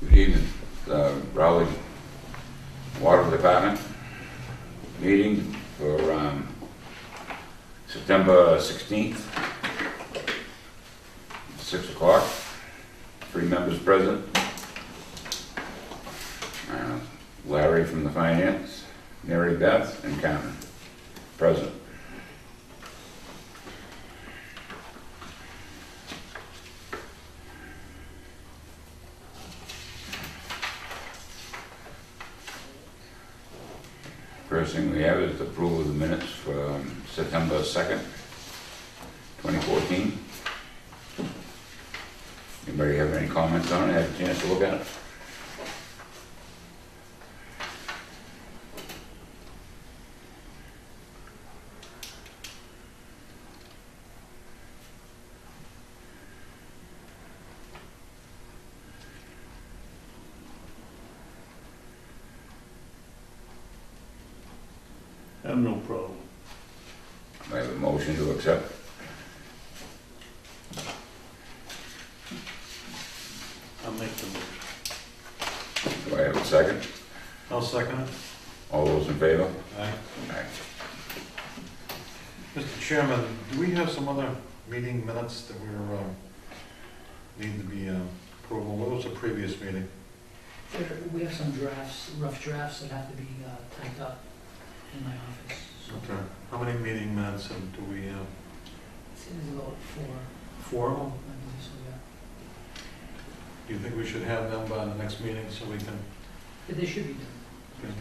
Good evening. Rowley Water Department meeting for September 16th, 6 o'clock. 3 members present. Larry from the finance, Mary Beth, and Carmen present. First thing we have is the approval of the minutes for September 2nd, 2014. Anybody have any comments on it? Had a chance to look at it? I have no problem. I have a motion to accept. I'll make the motion. Do I have a second? I'll second it. All those in favor? Aye. Aye. Mr. Chairman, do we have some other meeting minutes that we're, need to be approval? What was the previous meeting? We have some drafts, rough drafts that have to be typed up in my office. So Okay. How many meeting minutes do we have? it's about 4. 4 of them? I believe so, yeah. Do you think we should have them by the next meeting so we can? But they should be done. Okay.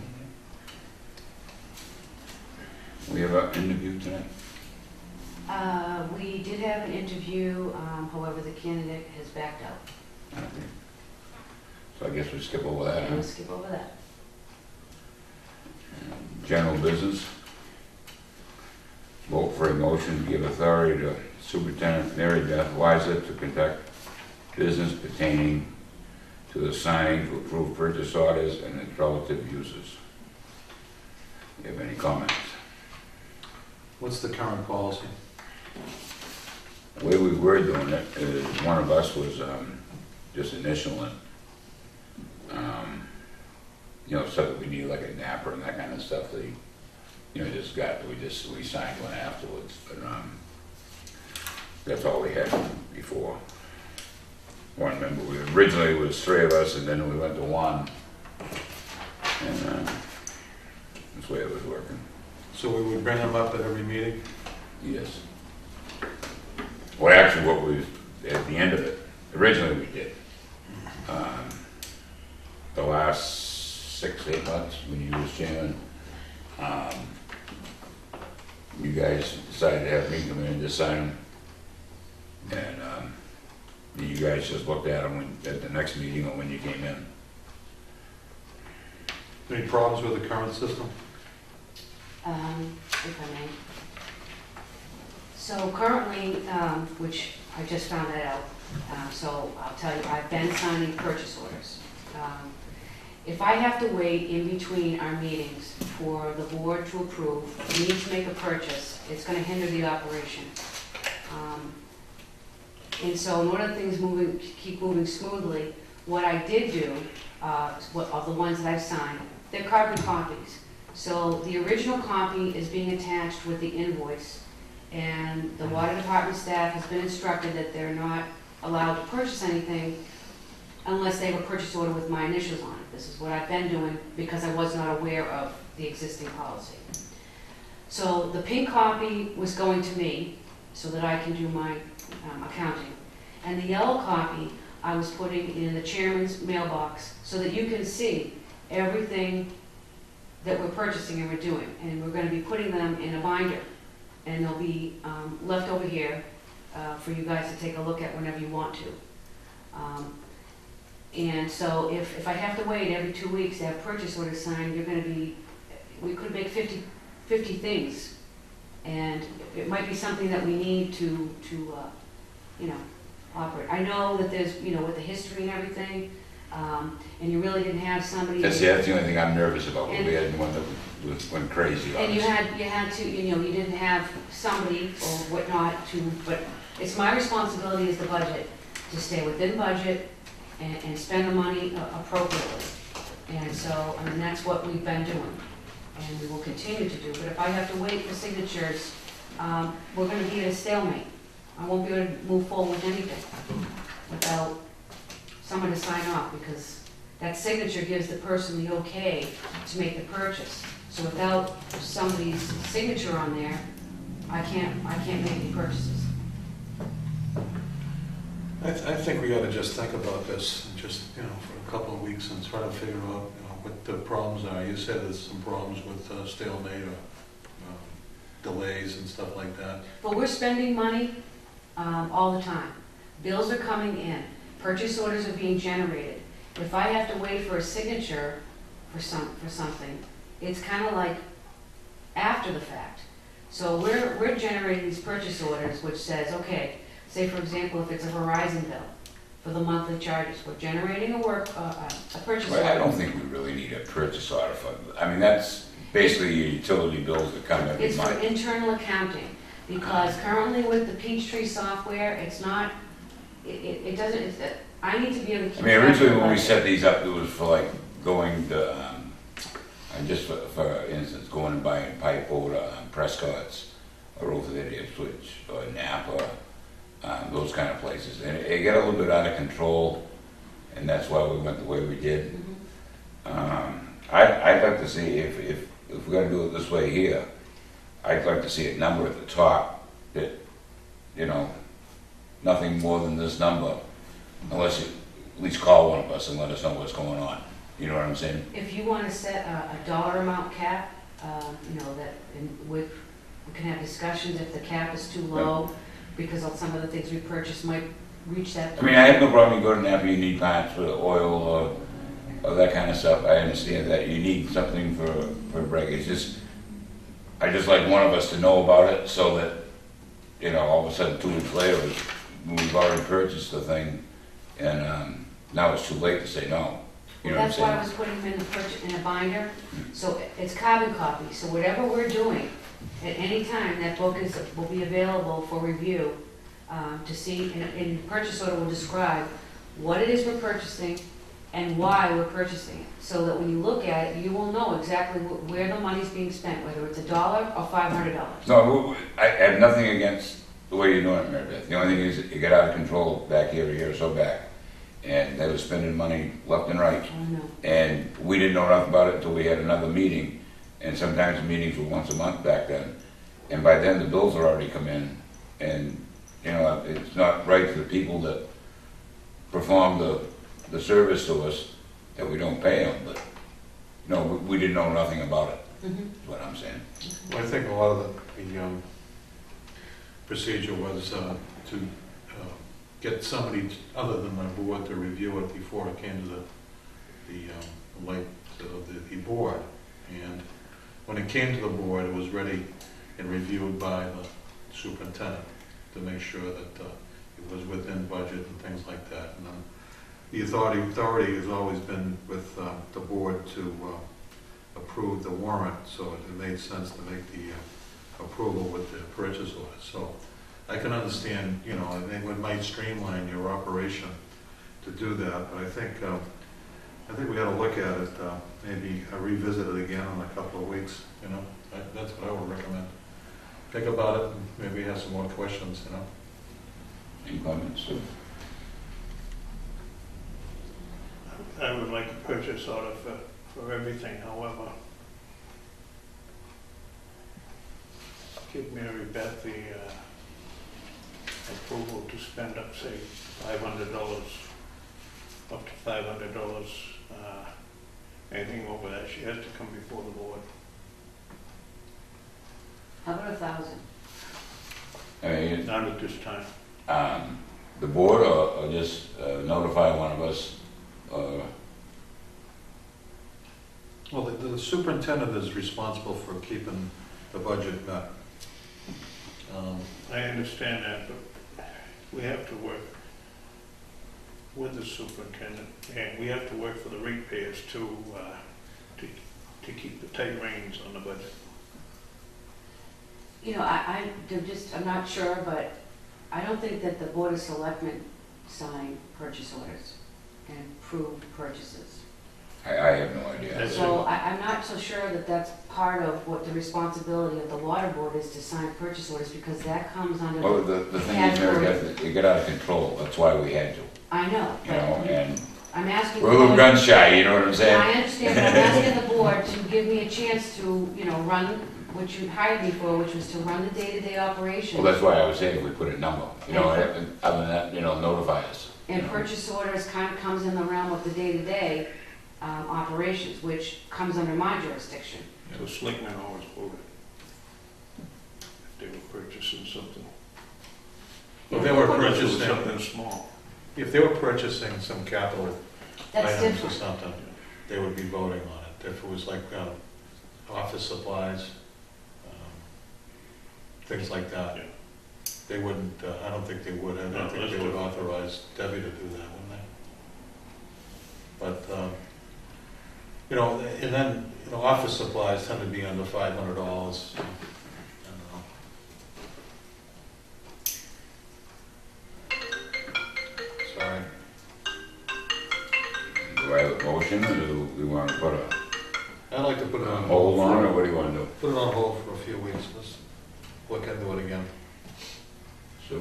We have an interview tonight. We did have an interview, however, the candidate has backed out. Okay. So I guess we skip over that. And Huh? we'll skip over that. General business. Vote for a motion to give authority to Superintendent Mary Beth Weiser to conduct business pertaining to the signing to approve purchase orders and its relative uses. Do you have any comments? What's the current policy? The way we were doing it is one of us was just initialing, stuff that we need, like a napper and that kind of stuff. They, we signed one afterwards, but that's all we had before. One member, originally it was 3 of us, and then we went to 1, and that's the way it was working. So we would bring them up at every meeting? Yes. Well, actually, what was at the end of it, originally we did. The last 6-8 months when you was chairman, you guys decided to have me come in and just sign them. And you guys just looked at them at the next meeting or when you came in. Any problems with the current system? If I may. So currently, which I just found that out, so I'll tell you, I've been signing purchase orders. If I have to wait in between our meetings for the board to approve, me to make a purchase, it's going to hinder the operation. And so in order things keep moving smoothly, what I did do, of the ones that I've signed, they're carbon copies. So the original copy is being attached with the invoice, and the water department staff has been instructed that they're not allowed to purchase anything unless they have a purchase order with my initials on it. This is what I've been doing because I was not aware of the existing policy. So the pink copy was going to me so that I can do my accounting. And the yellow copy I was putting in the chairman's mailbox so that you can see everything that we're purchasing and we're doing. And we're going to be putting them in a binder. And they'll be left over here for you guys to take a look at whenever you want to. And so if I have to wait every 2 weeks to have purchase orders signed, we could make 50 things. And it might be something that we need to operate. I know that there's, with the history and everything, and you really didn't have somebody. That's the only thing I'm nervous about. We had one that went crazy on us. And you had to, you didn't have somebody or whatnot but it's my responsibility as the budget to stay within budget and spend the money appropriately. And so, I mean, that's what we've been doing, and we will continue to do. But if I have to wait for signatures, we're gonna be at a stalemate. I won't be able to move forward with anything without someone to sign off, because that signature gives the person the okay to make the purchase. So without somebody's signature on there, I can't make any purchases. I think we ought to just think about this, just, for a couple of weeks and try to figure out, what the problems are. You said there's some problems with stalemate or delays and stuff like that. But we're spending money all the time. Bills are coming in, purchase orders are being generated. If I have to wait for a signature for something, it's kind of like after the fact. So we're generating these purchase orders, which says, okay, say for example, if it's a Verizon bill for the monthly charges, we're generating a purchase order. Well, I don't think we really need a purchase order for, I mean, that's basically your utility bills that come every It's for month. internal accounting, because currently with the Peachtree software, it's not, it doesn't, I need to be able to I keep. mean, track originally of when we budget. set these up, it was for like going to, and just for instance, going and buying pipe over to Prescott's or over there to Ipswich or Napa, those kind of places. And it got a little bit out of control, and that's why we went the way we did. I'd like to see if we're gonna do it this way here, I'd like to see a number at the top that, nothing more than this number, unless you at least call one of us and let us know what's going on. You know what I'm saying? If you want to set a dollar amount cap, we can have discussions if the cap is too low, because of some of the things we purchase might reach that. I mean, I have no problem, you go to Napa, you need parts for oil or that kind of stuff. I understand that. You need something for a break. It's just, I just like one of us to know about it so that, all of a sudden 2 weeks later, we've already purchased the thing, and now it's too late to say no. You know what I'm That's why I saying? was putting them in a binder, so it's carbon copy, so whatever we're doing, at any time, that book will be available for review, to see, and the purchase order will describe what it is we're purchasing and why we're purchasing it, so that when you look at it, you will know exactly where the money's being spent, whether it's $1 or $500. No, I have nothing against the way you're doing it, Mary Beth. The only thing is that you got out of control back here a year or so back, and they were spending money left and right. I know. And we didn't know nothing about it until we had another meeting, and sometimes the meetings were once a month back then. And by then, the bills had already come in, and, it's not right to the people that perform the service to us that we don't pay them, but, we didn't know nothing about it, is what I'm saying. Well, I think a lot of the procedure was to get somebody other than the board to review it before it came to the light of the board. And when it came to the board, it was ready and reviewed by the superintendent to make sure that it was within budget and things like that. And the authority has always been with the board to approve the warrant, so it made sense to make the approval with the purchase order. So I can understand, I think it might streamline your operation to do that, but I think we ought to look at it, maybe revisit it again in a couple of weeks, that's what I would recommend. Think about it, and maybe have some more questions, Any comments? I would like a purchase order for everything, however, give Mary Beth the approval to spend up, say, $500, up to $500. Anything over that, she has to come before the board. How about 1,000? I mean, Not at this time. the board or just notify one of us, Well, the superintendent is responsible for keeping the budget met. I understand that, but we have to work with the superintendent, and we have to work for the ratepayers to keep the tight reins on the budget. I'm not sure, but I don't think that the Board of Selectmen sign purchase orders. approved purchases. I have no idea. That's So I'm not so sure that that's part of what the responsibility of the water board is to sign purchase orders, because that comes under. Well, the thing is, Mary Beth, it got out of control, that's why we had to, I know, you know, but and I'm asking. we're a little gun shy, you know what I'm saying? I understand, but I'm asking the board to give me a chance to, you know, run what you hired me for, which was to run the day-to-day operation. Well, that's why I was saying if we put a number, you know, and other than that, you know, notify us. And purchase orders kind of comes in the realm of the day-to-day operations, which comes under my jurisdiction. So Slickman always voted if they were purchasing something. If they were Unless it was purchasing, something small. if they were purchasing some capital That's items or different. something, they would be voting on it. If it was like office supplies, things like that, Yeah. they wouldn't, I don't think they would. I No, don't think that's they would different. authorize Debbie to do that, wouldn't they? But, you know, and then, you know, office supplies tend to be under $500. I don't know. Sorry. Do I have a motion, or do we want to put a I'd like to put it on hold on, for- or what do you want to do? Put it on hold for a few weeks, let's look into it again. So,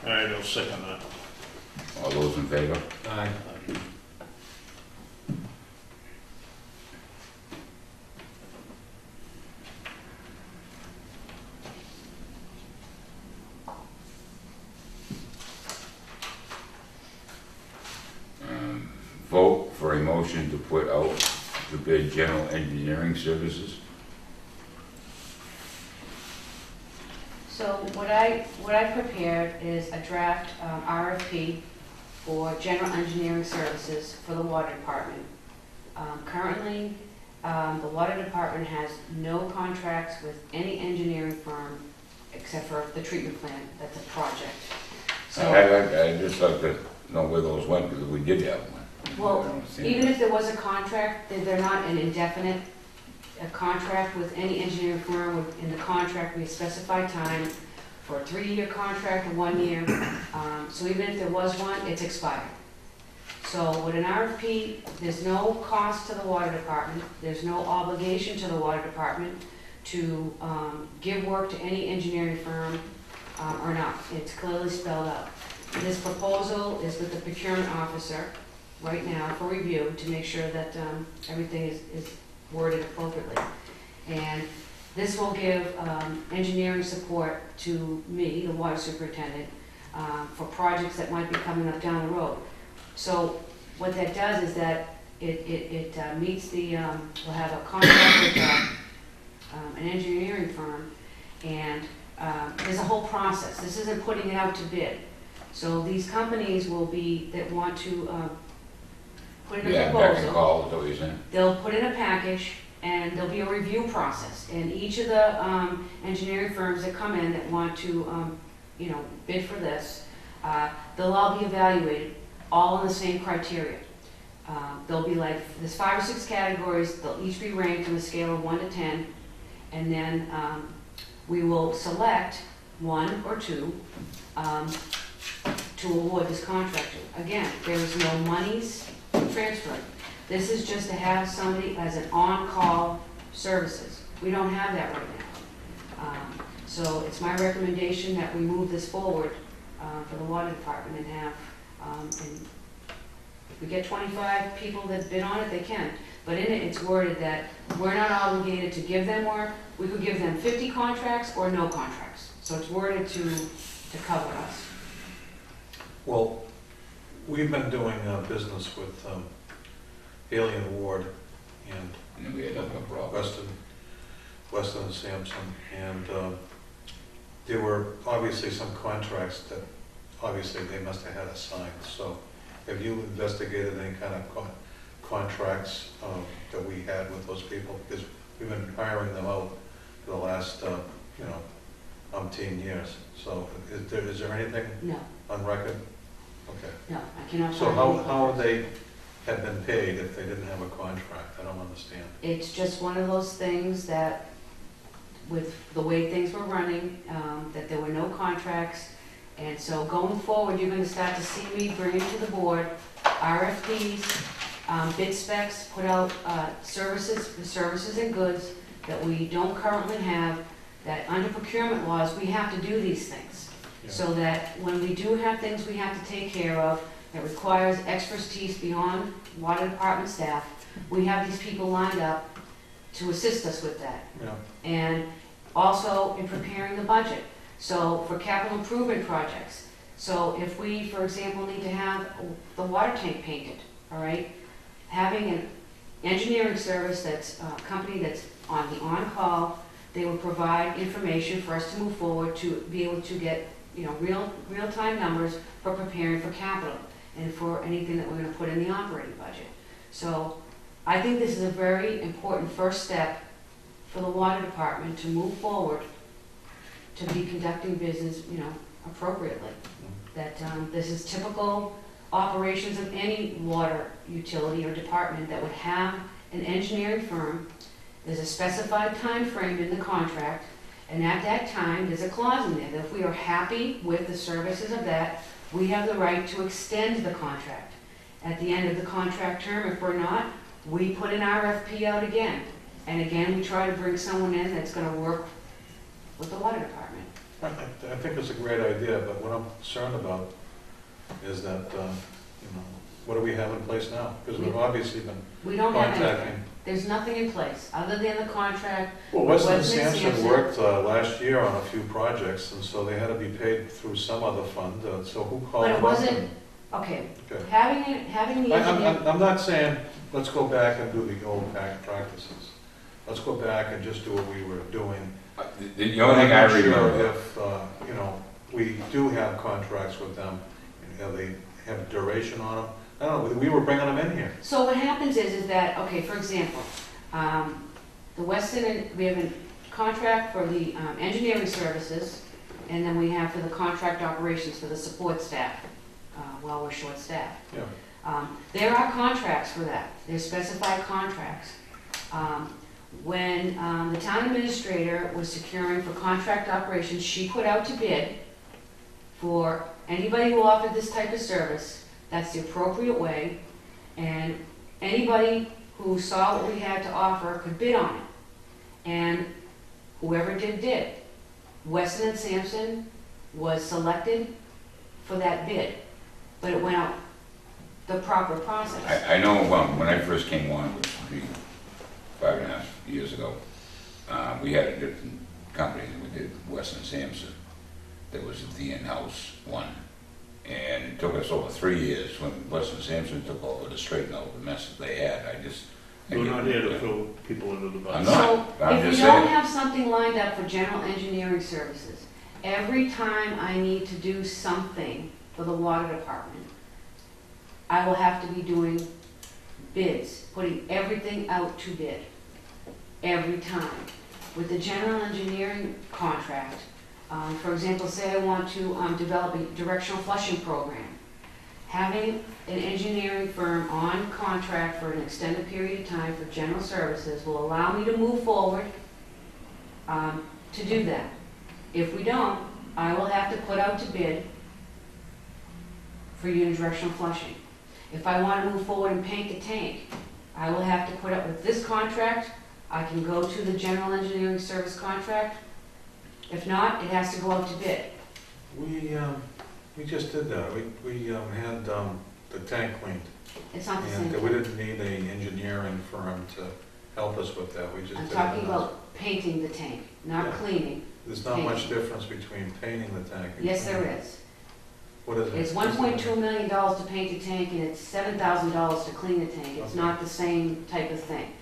All right, I'll second that. all those in favor? Aye. Vote for a motion to put out to bid general engineering services. So what I prepared is a draft RFP for general engineering services for the water department. Currently, the water department has no contracts with any engineering firm except for the treatment plant, that's a project. So, I'd just like to know where those went, because we did have one. well, I don't see even it. if there was a contract, they're not an indefinite contract with any engineering firm. In the contract, we specify time for a 3-year contract or 1 year. So even if there was one, it's expired. So with an RFP, there's no cost to the water department, there's no obligation to the water department to give work to any engineering firm or not. It's clearly spelled out. This proposal is with the procurement officer right now for review to make sure that everything is worded appropriately. And this will give engineering support to me, the water superintendent, for projects that might be coming up down the road. So what that does is that it meets the, we'll have a contract with an engineering firm, and there's a whole process. This isn't putting it out to bid. So these companies will be, that want to put in a Yeah, proposal. back and call, is what you're saying? They'll put in a package, and there'll be a review process. And each of the engineering firms that come in that want to, you know, bid for this, they'll all be evaluated, all in the same criteria. There'll be like, there's 5 or 6 categories, they'll each be ranked on a scale of 1 to 10, and then we will select 1 or 2 to award this contract to. Again, there is no monies transferred. This is just to have somebody as an on-call services. We don't have that right now. So it's my recommendation that we move this forward for the water department and have, and if we get 25 people that bid on it, they can. But in it, it's worded that we're not obligated to give them work. We could give them 50 contracts or no contracts. So it's worded to cover us. Well, we've been doing business with Haley and Ward and And we had no problem. Weston and Sampson, and there were obviously some contracts that obviously they must have had us sign. So have you investigated any kind of contracts that we had with those people? Because we've been hiring them out for the last, you know, umpteen years. So is there anything No, on record? Okay. no, I cannot. So find how anything. would they have been paid if they didn't have a contract? I don't understand. It's just one of those things that, with the way things were running, that there were no contracts, And so going forward, you're gonna start to see me bring to the board RFPs, bid specs, put out services and goods that we don't currently have, that under procurement laws, we have to do these things. Yeah. So that when we do have things we have to take care of that requires expertise beyond water department staff, we have these people lined up to assist us with that. Yeah. And also in preparing the budget. So for capital improvement projects, so if we, for example, need to have the water tank painted, all right? Having an engineering service that's a company that's on the on-call, they will provide information for us to move forward to be able to get, real-time numbers for preparing for capital and for anything that we're gonna put in the operating budget. So I think this is a very important first step for the water department to move forward to be conducting business, appropriately. That this is typical operations of any water utility or department that would have an engineering firm. There's a specified time frame in the contract, and at that time, there's a clause in there that if we are happy with the services of that, we have the right to extend the contract. At the end of the contract term, if we're not, we put an RFP out again. And again, we try to bring someone in that's gonna work with the water department. I think it's a great idea, but what I'm concerned about is that, what do we have in place now? Because we've obviously been We don't have anything. contacting. There's nothing in place, other than the contract. Well, Weston and Weston and Sampson Sampson. worked last year on a few projects, and so they had to be paid through some other fund, so who called But it them up? wasn't, okay, Okay. having the engineer, I'm not saying, let's go back and do the old practices. Let's go back and just do what we were doing. The only thing I I'm not sure remember, if, we do have contracts with them, they have a duration on them. I don't know, we were bringing them in here. so what happens is that, okay, for example, the Weston, we have a contract for the engineering services, and then we have for the contract operations for the support staff, while we're short-staffed. Yeah. There are contracts for that, there's specified contracts. When the town administrator was securing for contract operations, she put out to bid for anybody who offered this type of service. That's the appropriate way, and anybody who saw what we had to offer could bid on it. And whoever did. Weston and Sampson was selected for that bid, but it went out the proper process. I know when I first came on, which would be 5.5 years ago, we had a different company that we did, Weston and Sampson, that was the in-house one. And it took us over 3 years when Weston and Sampson took over to straighten out the mess that they had. We're not here to throw people under the bus. I'm So not. I'm if we just don't saying. have something lined up for general engineering services, every time I need to do something for the water department, I will have to be doing bids, putting everything out to bid, every time. With the general engineering contract, for example, say I want to develop a directional flushing program. Having an engineering firm on contract for an extended period of time for general services will allow me to move forward to do that. If we don't, I will have to put out to bid for unidirectional flushing. If I want to move forward and paint the tank, I will have to put up with this contract. I can go to the general engineering service contract. If not, it has to go out to bid. We just did that. We had the tank cleaned. It's not the same And we thing. didn't need an engineering firm to help us with that. We just I'm did it. talking about painting the tank, not Yeah. cleaning. There's not much difference between painting the tank and Yes, cleaning. there is. What is it? It's $1.2 million to paint the tank, and it's $7,000 to clean the tank. It's Okay. not the same type of thing.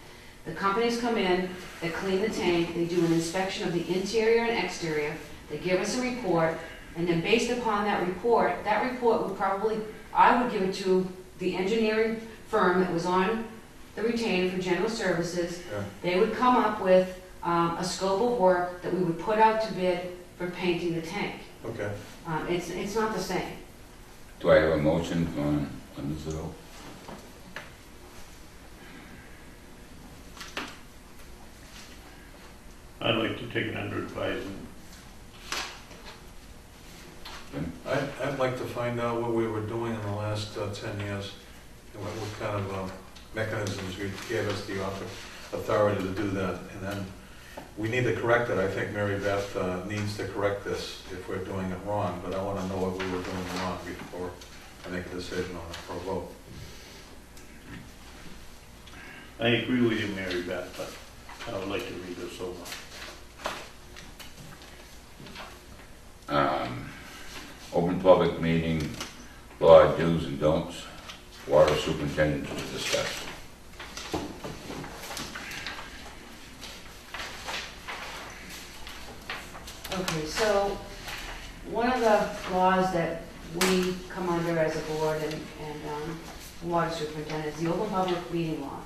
The companies come in, they clean the tank, they do an inspection of the interior and exterior, they give us a report, and then based upon that report would probably, I would give it to the engineering firm that was on the retainer for general services. Yeah. They would come up with a scope of work that we would put out to bid for painting the tank. Okay. It's not the same. Do I have a motion on this at all? I'd like to take it under advisement. I'd like to find out what we were doing in the last 10 years, and what kind of mechanisms gave us the authority to do that. And then we need to correct it. I think Mary Beth needs to correct this if we're doing it wrong, but I want to know what we were doing wrong before I make a decision on it for a vote. I agree with you, Mary Beth, but I would like to read this over. Open public meeting law do's and don'ts. Water superintendent to discuss. Okay, so one of the laws that we come under as a board and water superintendent is the open public meeting law.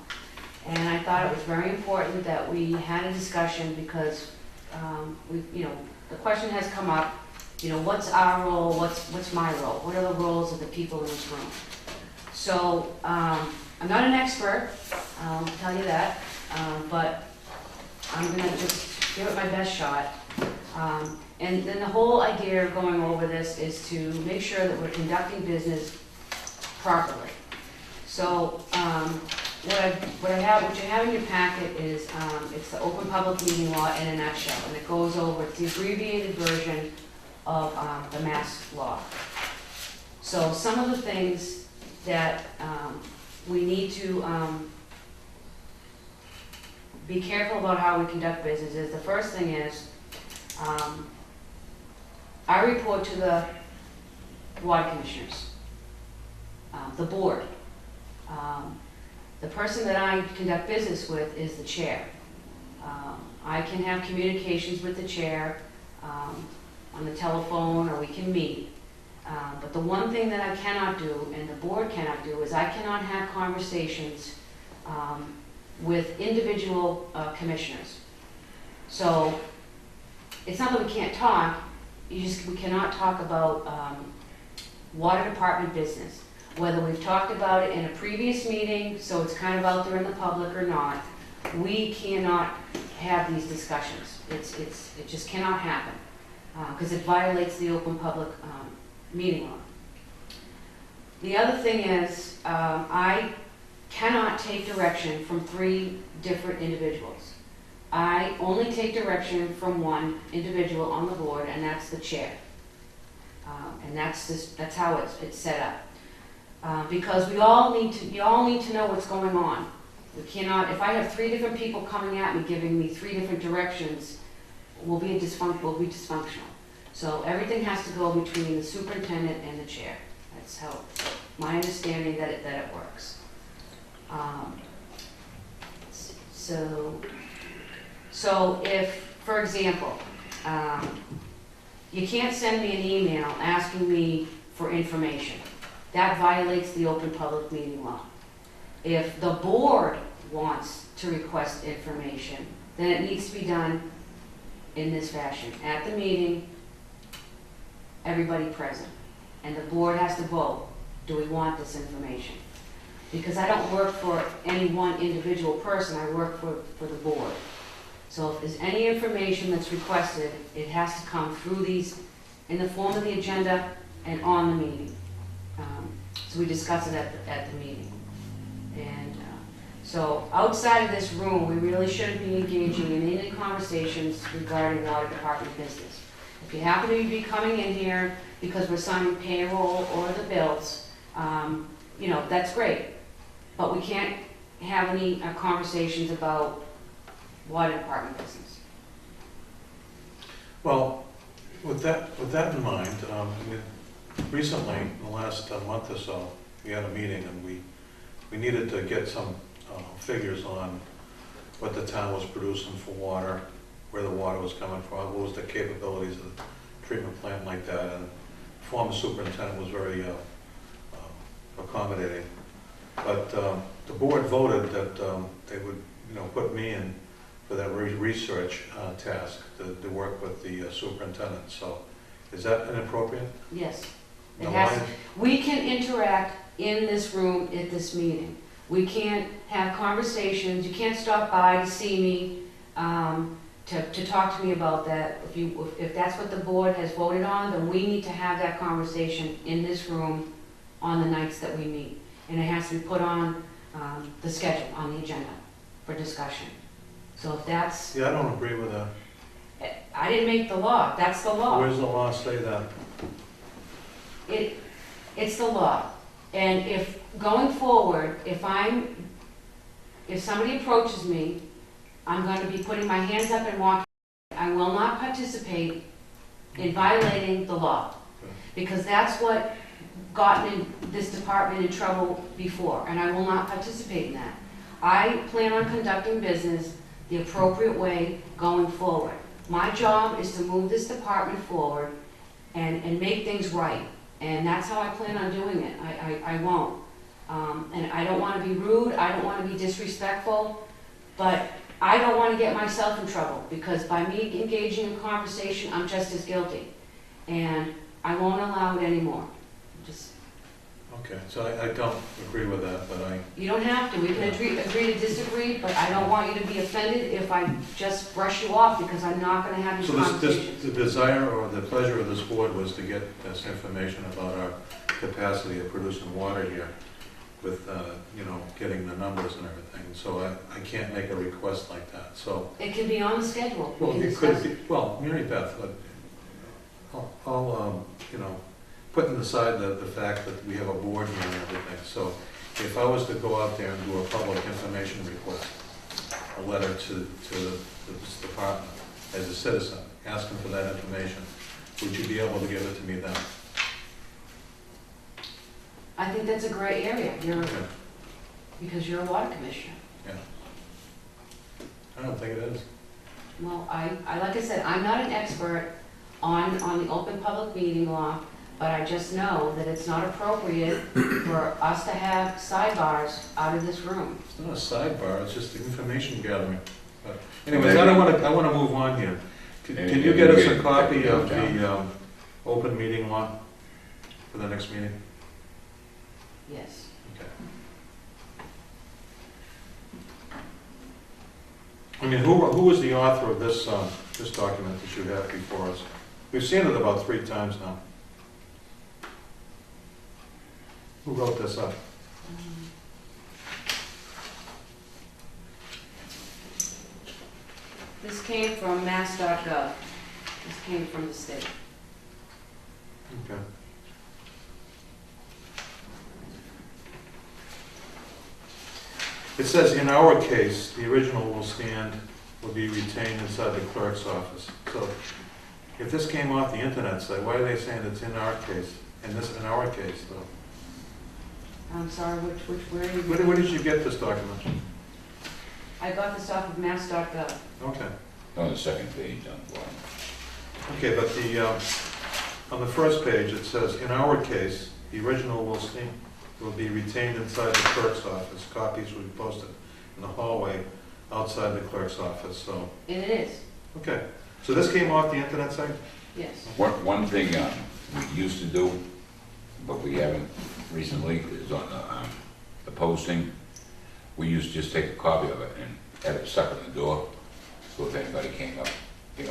And I thought it was very important that we had a discussion because the question has come up, what's our role, what's my role, what are the roles of the people in this room? So I'm not an expert, I'll tell you that, but I'm gonna just give it my best shot. And then the whole idea of going over this is to make sure that we're conducting business properly. So what you have in your packet is it's the open public meeting law in a nutshell, and it goes over, it's the abbreviated version of the Mass law. So some of the things that we need to be careful about how we conduct business is, the first thing is, I report to the water commissioners, the board. The person that I conduct business with is the chair. I can have communications with the chair on the telephone, or we can meet. But the one thing that I cannot do, and the board cannot do, is I cannot have conversations with individual commissioners. So it's not that we can't talk, we cannot talk about water department business. Whether we've talked about it in a previous meeting, so it's kind of out there in the public or not, we cannot have these discussions. It just cannot happen, because it violates the open public meeting law. The other thing is, I cannot take direction from 3 different individuals. I only take direction from one individual on the board, and that's the chair. And that's how it's set up. Because you all need to know what's going on. We cannot, if I have 3 different people coming at me, giving me 3 different directions, we'll be dysfunctional. So everything has to go between the superintendent and the chair. That's how, my understanding that it works. So if, for example, you can't send me an email asking me for information. That violates the open public meeting law. If the board wants to request information, then it needs to be done in this fashion. At the meeting, everybody present. And the board has to vote, do we want this information? Because I don't work for any one individual person, I work for the board. So if there's any information that's requested, it has to come through these, in the form of the agenda and on the meeting. So we discuss it at the meeting. And so outside of this room, we really shouldn't be engaging in any conversations regarding water department business. If you happen to be coming in here because we're signing payroll or the bills, that's great. But we can't have any conversations about water department business. Well, with that in mind, recently, in the last month or so, we had a meeting and we needed to get some figures on what the town was producing for water, where the water was coming from, what was the capabilities of the treatment plant like that, and the former superintendent was very accommodating. But the board voted that they would, put me in for that research task to work with the superintendent. So is that inappropriate? Yes. No, why? We can interact in this room at this meeting. We can't have conversations. You can't stop by to see me. to talk to me about that. If that's what the board has voted on, then we need to have that conversation in this room on the nights that we meet. And it has to be put on the schedule, on the agenda for discussion. So if that's, Yeah, I don't agree with that. I didn't make the law, that's the law. Where's the law say that? It's the law. And if, going forward, if somebody approaches me, I'm going to be putting my hands up and walking. I will not participate in violating the law. Because that's what gotten this department in trouble before, and I will not participate in that. I plan on conducting business the appropriate way going forward. My job is to move this department forward and make things right. And that's how I plan on doing it. I won't. And I don't want to be rude, I don't want to be disrespectful, but I don't want to get myself in trouble, because by me engaging in conversation, I'm just as guilty. And I won't allow it anymore. Just, Okay, so I don't agree with that, but you don't have to, we can agree to disagree, but I don't want you to be offended if I just brush you off, because I'm not going to have these so conversations. the desire or the pleasure of this board was to get this information about our capacity of producing water here with, getting the numbers and everything. So I can't make a request like that, so. It can be on the schedule. We Well, can it discuss could be, well, Mary Beth, I'll putting aside the fact that we have a board here and everything, so if I was to go out there and do a public information request, a letter to this department as a citizen, asking for that information, would you be able to give it to me then? I think that's a gray area. Okay. Because you're a water commissioner. Yeah. I don't think it is. Well, I like I said, I'm not an expert on the open public meeting law, but I just know that it's not appropriate for us to have sidebars out of this room. It's not a sidebar, it's just information gathering. But anyways, I want to move on here. Can you get us a copy of the open meeting law for the next meeting? Yes. Okay. I mean, who was the author of this this document that you have before us? We've seen it about 3 times now. Who wrote this up? This came from mass.gov. This came from the state. Okay. It says, in our case, the original will be retained inside the clerk's office. So if this came off the internet site, why are they saying it's in our case? In our case, though? I'm sorry, where are you? Where did you get this document? I got this off of mass.gov. Okay. On the second page, on the bottom. Okay, but on the first page, it says, in our case, the original will be retained inside the clerk's office. Copies will be posted in the hallway outside the clerk's office, so. And it is, Okay, so this came off the internet site? yes. One thing we used to do, but we haven't recently, is on the posting. We used to just take a copy of it and have it stuck on the door, so if anybody came up, and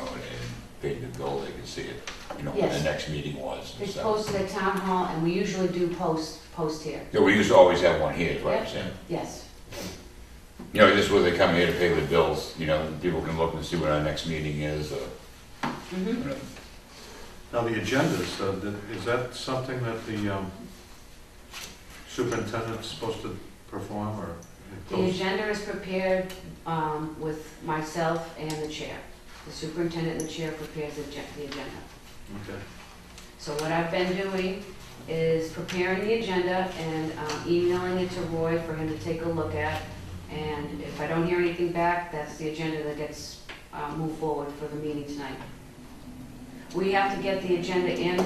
paid the bill, they could see it, when Yes. the next meeting was and It's stuff. posted at town hall, and we usually do post here. Yeah, we used to always have one here, is what I'm Yep. saying. Yes. This is where they come here to pay the bills, people can look and see what our next meeting is, Mm-hmm. Now, the agendas, is that something that the superintendent's supposed to perform, or? The agenda is prepared with myself and the chair. The superintendent and the chair prepares the agenda. Okay. So what I've been doing is preparing the agenda and emailing it to Roy for him to take a look at. And if I don't hear anything back, that's the agenda that gets moved forward for the meeting tonight. We have to get the agenda in,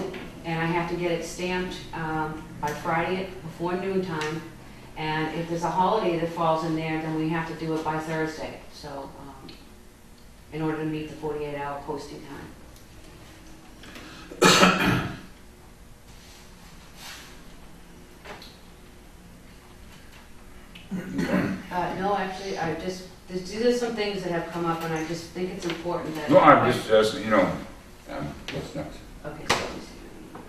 and I have to get it stamped by Friday before noon time. And if there's a holiday that falls in there, then we have to do it by Thursday. So, in order to meet the 48-hour posting time. No, actually, there's some things that have come up, and I just think it's important that. No, I'm just, what's next? Okay, so let me see.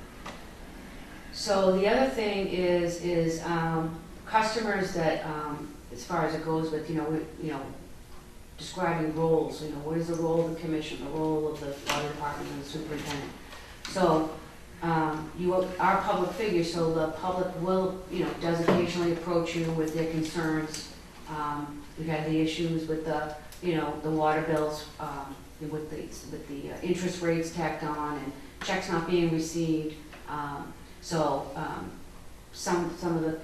So the other thing is customers that, as far as it goes with, describing roles, what is the role of the commission, the role of the water department and the superintendent. So, you are public figures, so the public will, does occasionally approach you with their concerns. We've had the issues with the water bills, with the interest rates tacked on and checks not being received. Some of the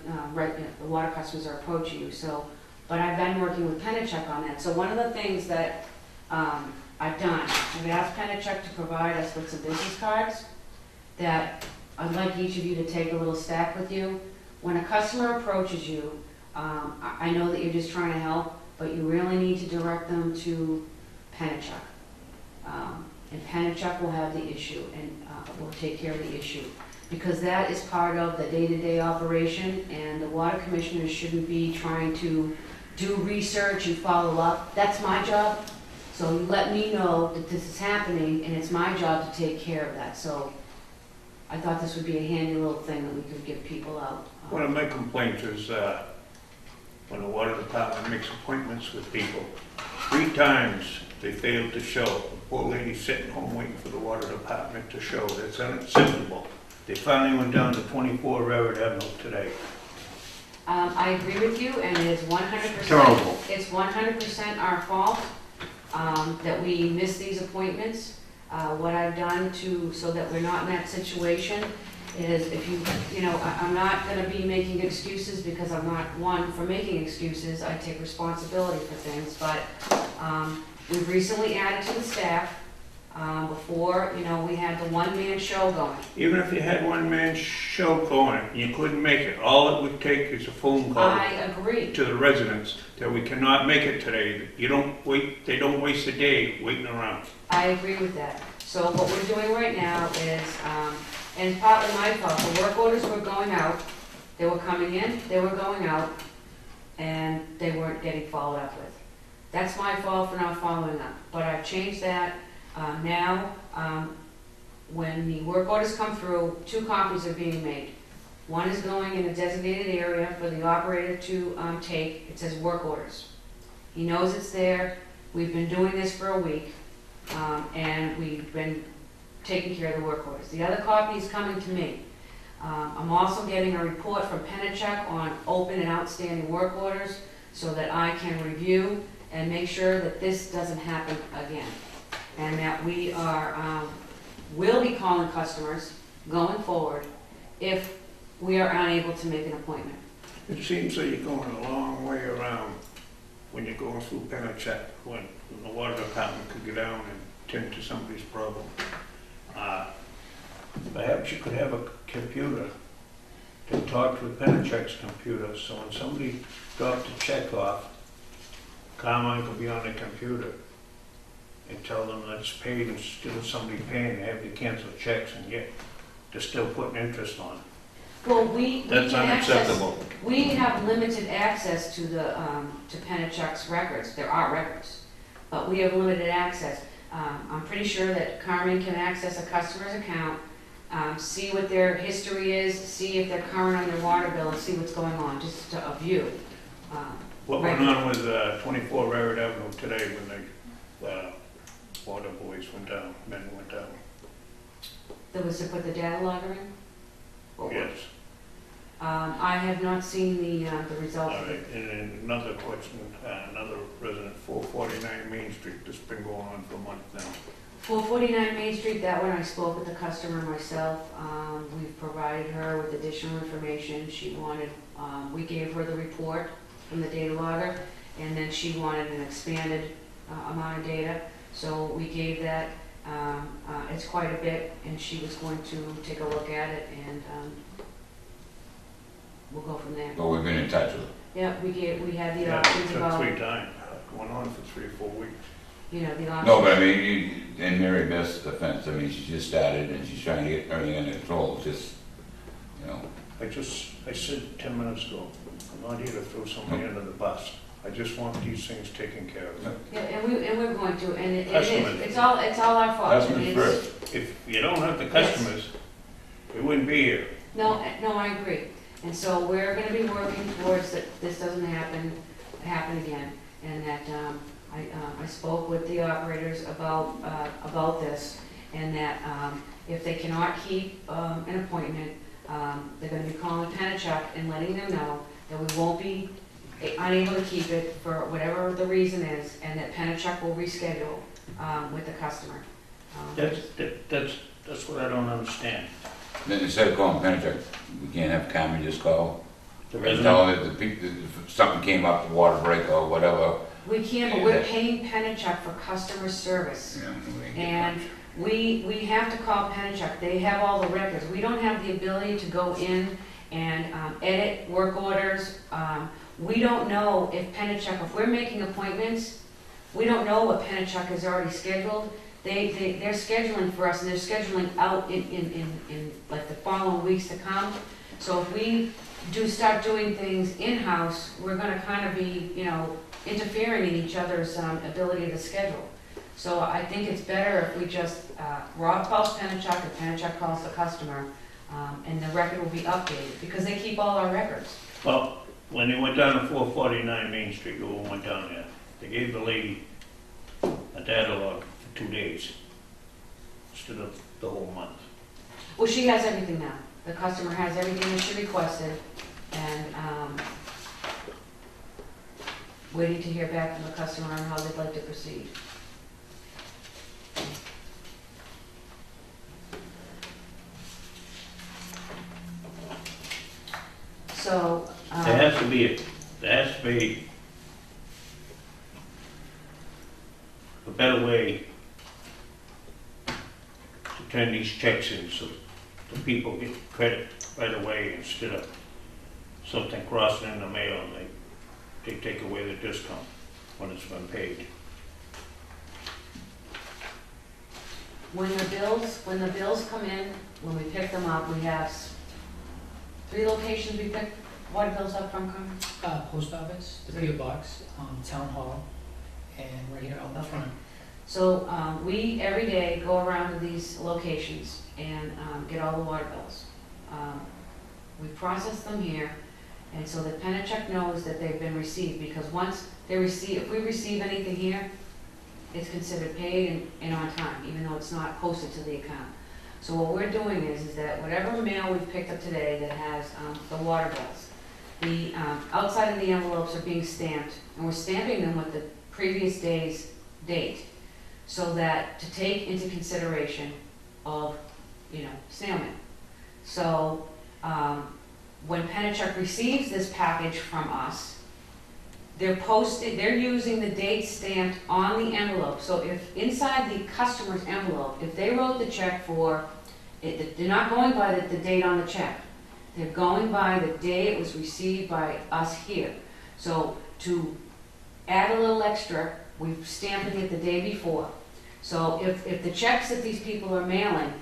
water customers are approaching you. So, but I've been working with Penachuk on that. So one of the things that I've done, I've asked Penachuk to provide us with some business cards that I'd like each of you to take a little stack with you. When a customer approaches you, I know that you're just trying to help, but you really need to direct them to Penachuk. And Penachuk will have the issue and will take care of the issue. Because that is part of the day-to-day operation, and the water commissioners shouldn't be trying to do research and follow up. That's my job. So you let me know that this is happening, and it's my job to take care of that. So I thought this would be a handy little thing that we could give people out. One of my complaints is when the water department makes appointments with people, 3 times they failed to show. The poor lady's sitting home waiting for the water department to show. That's unacceptable. They finally went down to 24 Railroad Avenue today. I agree with you, and it is 100%. Terrible. It's 100% our fault that we miss these appointments. What I've done so that we're not in that situation is I'm not going to be making excuses, because I'm not one for making excuses. I take responsibility for things, but we've recently added to the staff. Before, we had the one-man show going. Even if you had one-man show going, you couldn't make it. All it would take is a phone call I agree. to the residents that we cannot make it today. They don't waste a day waiting around. I agree with that. So what we're doing right now is, and it's partly my fault, the work orders were going out, they were coming in, they were going out, and they weren't getting followed up with. That's my fault for not following up, but I've changed that. Now, when the work orders come through, 2 copies are being made. One is going in a designated area for the operator to take. It says work orders. He knows it's there. We've been doing this for a week, and we've been taking care of the work orders. The other copy is coming to me. I'm also getting a report from Penachuk on open and outstanding work orders so that I can review and make sure that this doesn't happen again. And that we will be calling customers going forward if we are unable to make an appointment. It seems like you're going a long way around when you're going through Penachuk, when the water department could get down and tend to somebody's problem. Perhaps you could have a computer to talk to Penachuk's computer, so when somebody dropped a check off, Carmine could be on the computer and tell them that it's paid, instead of somebody paying, they have to cancel checks, and yet they're still putting interest on it. Well, That's unacceptable. We have limited access to the to Penachuk's records. There are records, but we have limited access. I'm pretty sure that Carmen can access a customer's account, see what their history is, see if they're current on their water bill, and see what's going on, just a view. What went on with 24 Railroad Avenue today when the water boys went down, men went down? That was to put the data logger in? Or what? Yes. I have not seen the results. All right, and then another question, another resident, 449 Main Street, this has been going on for a month now. 449 Main Street, that one I spoke with the customer myself. We've provided her with additional information. She wanted, we gave her the report from the data logger, and then she wanted an expanded amount of data. So we gave that. It's quite a bit, and she was going to take a look at it, and we'll go from there. Well, we've been in touch with her. Yeah, we had the Yeah, options it about, took 3 times, going on for 3 or 4 weeks. the options. No, but I mean, in Mary Beth's defense, I mean, she just started and she's trying to get everything under control. It's just, I I said 10 minutes ago, I'm not here to throw somebody under the bus. I just want these things taken care of. Yeah, and we're going to, and it Customers. is, it's all our fault. I mean, Customers it's- first. If you don't have the customers, we wouldn't be here. No, I agree. And so we're gonna be working towards that this doesn't happen again. And that, I spoke with the operators about this, and that, if they cannot keep, an appointment, they're gonna be calling Penachuk and letting them know that we won't be unable to keep it for whatever the reason is, and that Penachuk will reschedule, with the customer. That's what I don't understand. Then instead of calling Penachuk, we can't have Carmen just call The and resident, tell them that the people, if something came up, the water break or whatever. We can, but we're paying Penachuk for customer service. You know, we ain't get And much. we have to call Penachuk, they have all the records. We don't have the ability to go in and edit work orders. We don't know if Penachuk, if we're making appointments, we don't know what Penachuk has already scheduled. They're scheduling for us, and they're scheduling out in like the following weeks to come. So if we start doing things in-house, we're gonna kind of be, interfering in each other's ability to schedule. So I think it's better if we just, Rob calls Penachuk, and Penachuk calls the customer, and the record will be updated, because they keep all our records. well, when they went down to 449 Main Street, you all went down there, they gave the lady a data log for 2 days instead of the whole month. Well, she has everything now. The customer has everything that she requested, and, waiting to hear back from the customer on how they'd like to proceed. So, There has to be a better way to turn these checks in so the people get credit right away instead of something crossing in the mail and they take away the discount when it's been paid. when the bills come in, when we pick them up, we have 3 locations we pick water bills up from, Carmen? Post office, the PO box, town hall, and right here out in front. So, we every day go around to these locations and, get all the water bills. We process them here, and so that Penachuk knows that they've been received, because once if we receive anything here, it's considered paid and on time, even though it's not posted to the account. So what we're doing is that whatever mail we've picked up today that has, the water bills, the, outside of the envelopes are being stamped, and we're stamping them with the previous day's date, so that, to take into consideration of, snail mail. So, when Penachuk receives this package from us, they're using the date stamped on the envelope. So if inside the customer's envelope, if they wrote the check for, they're not going by the date on the check. They're going by the day it was received by us here. So to add a little extra, we're stamping it the day before. So if the checks that these people are mailing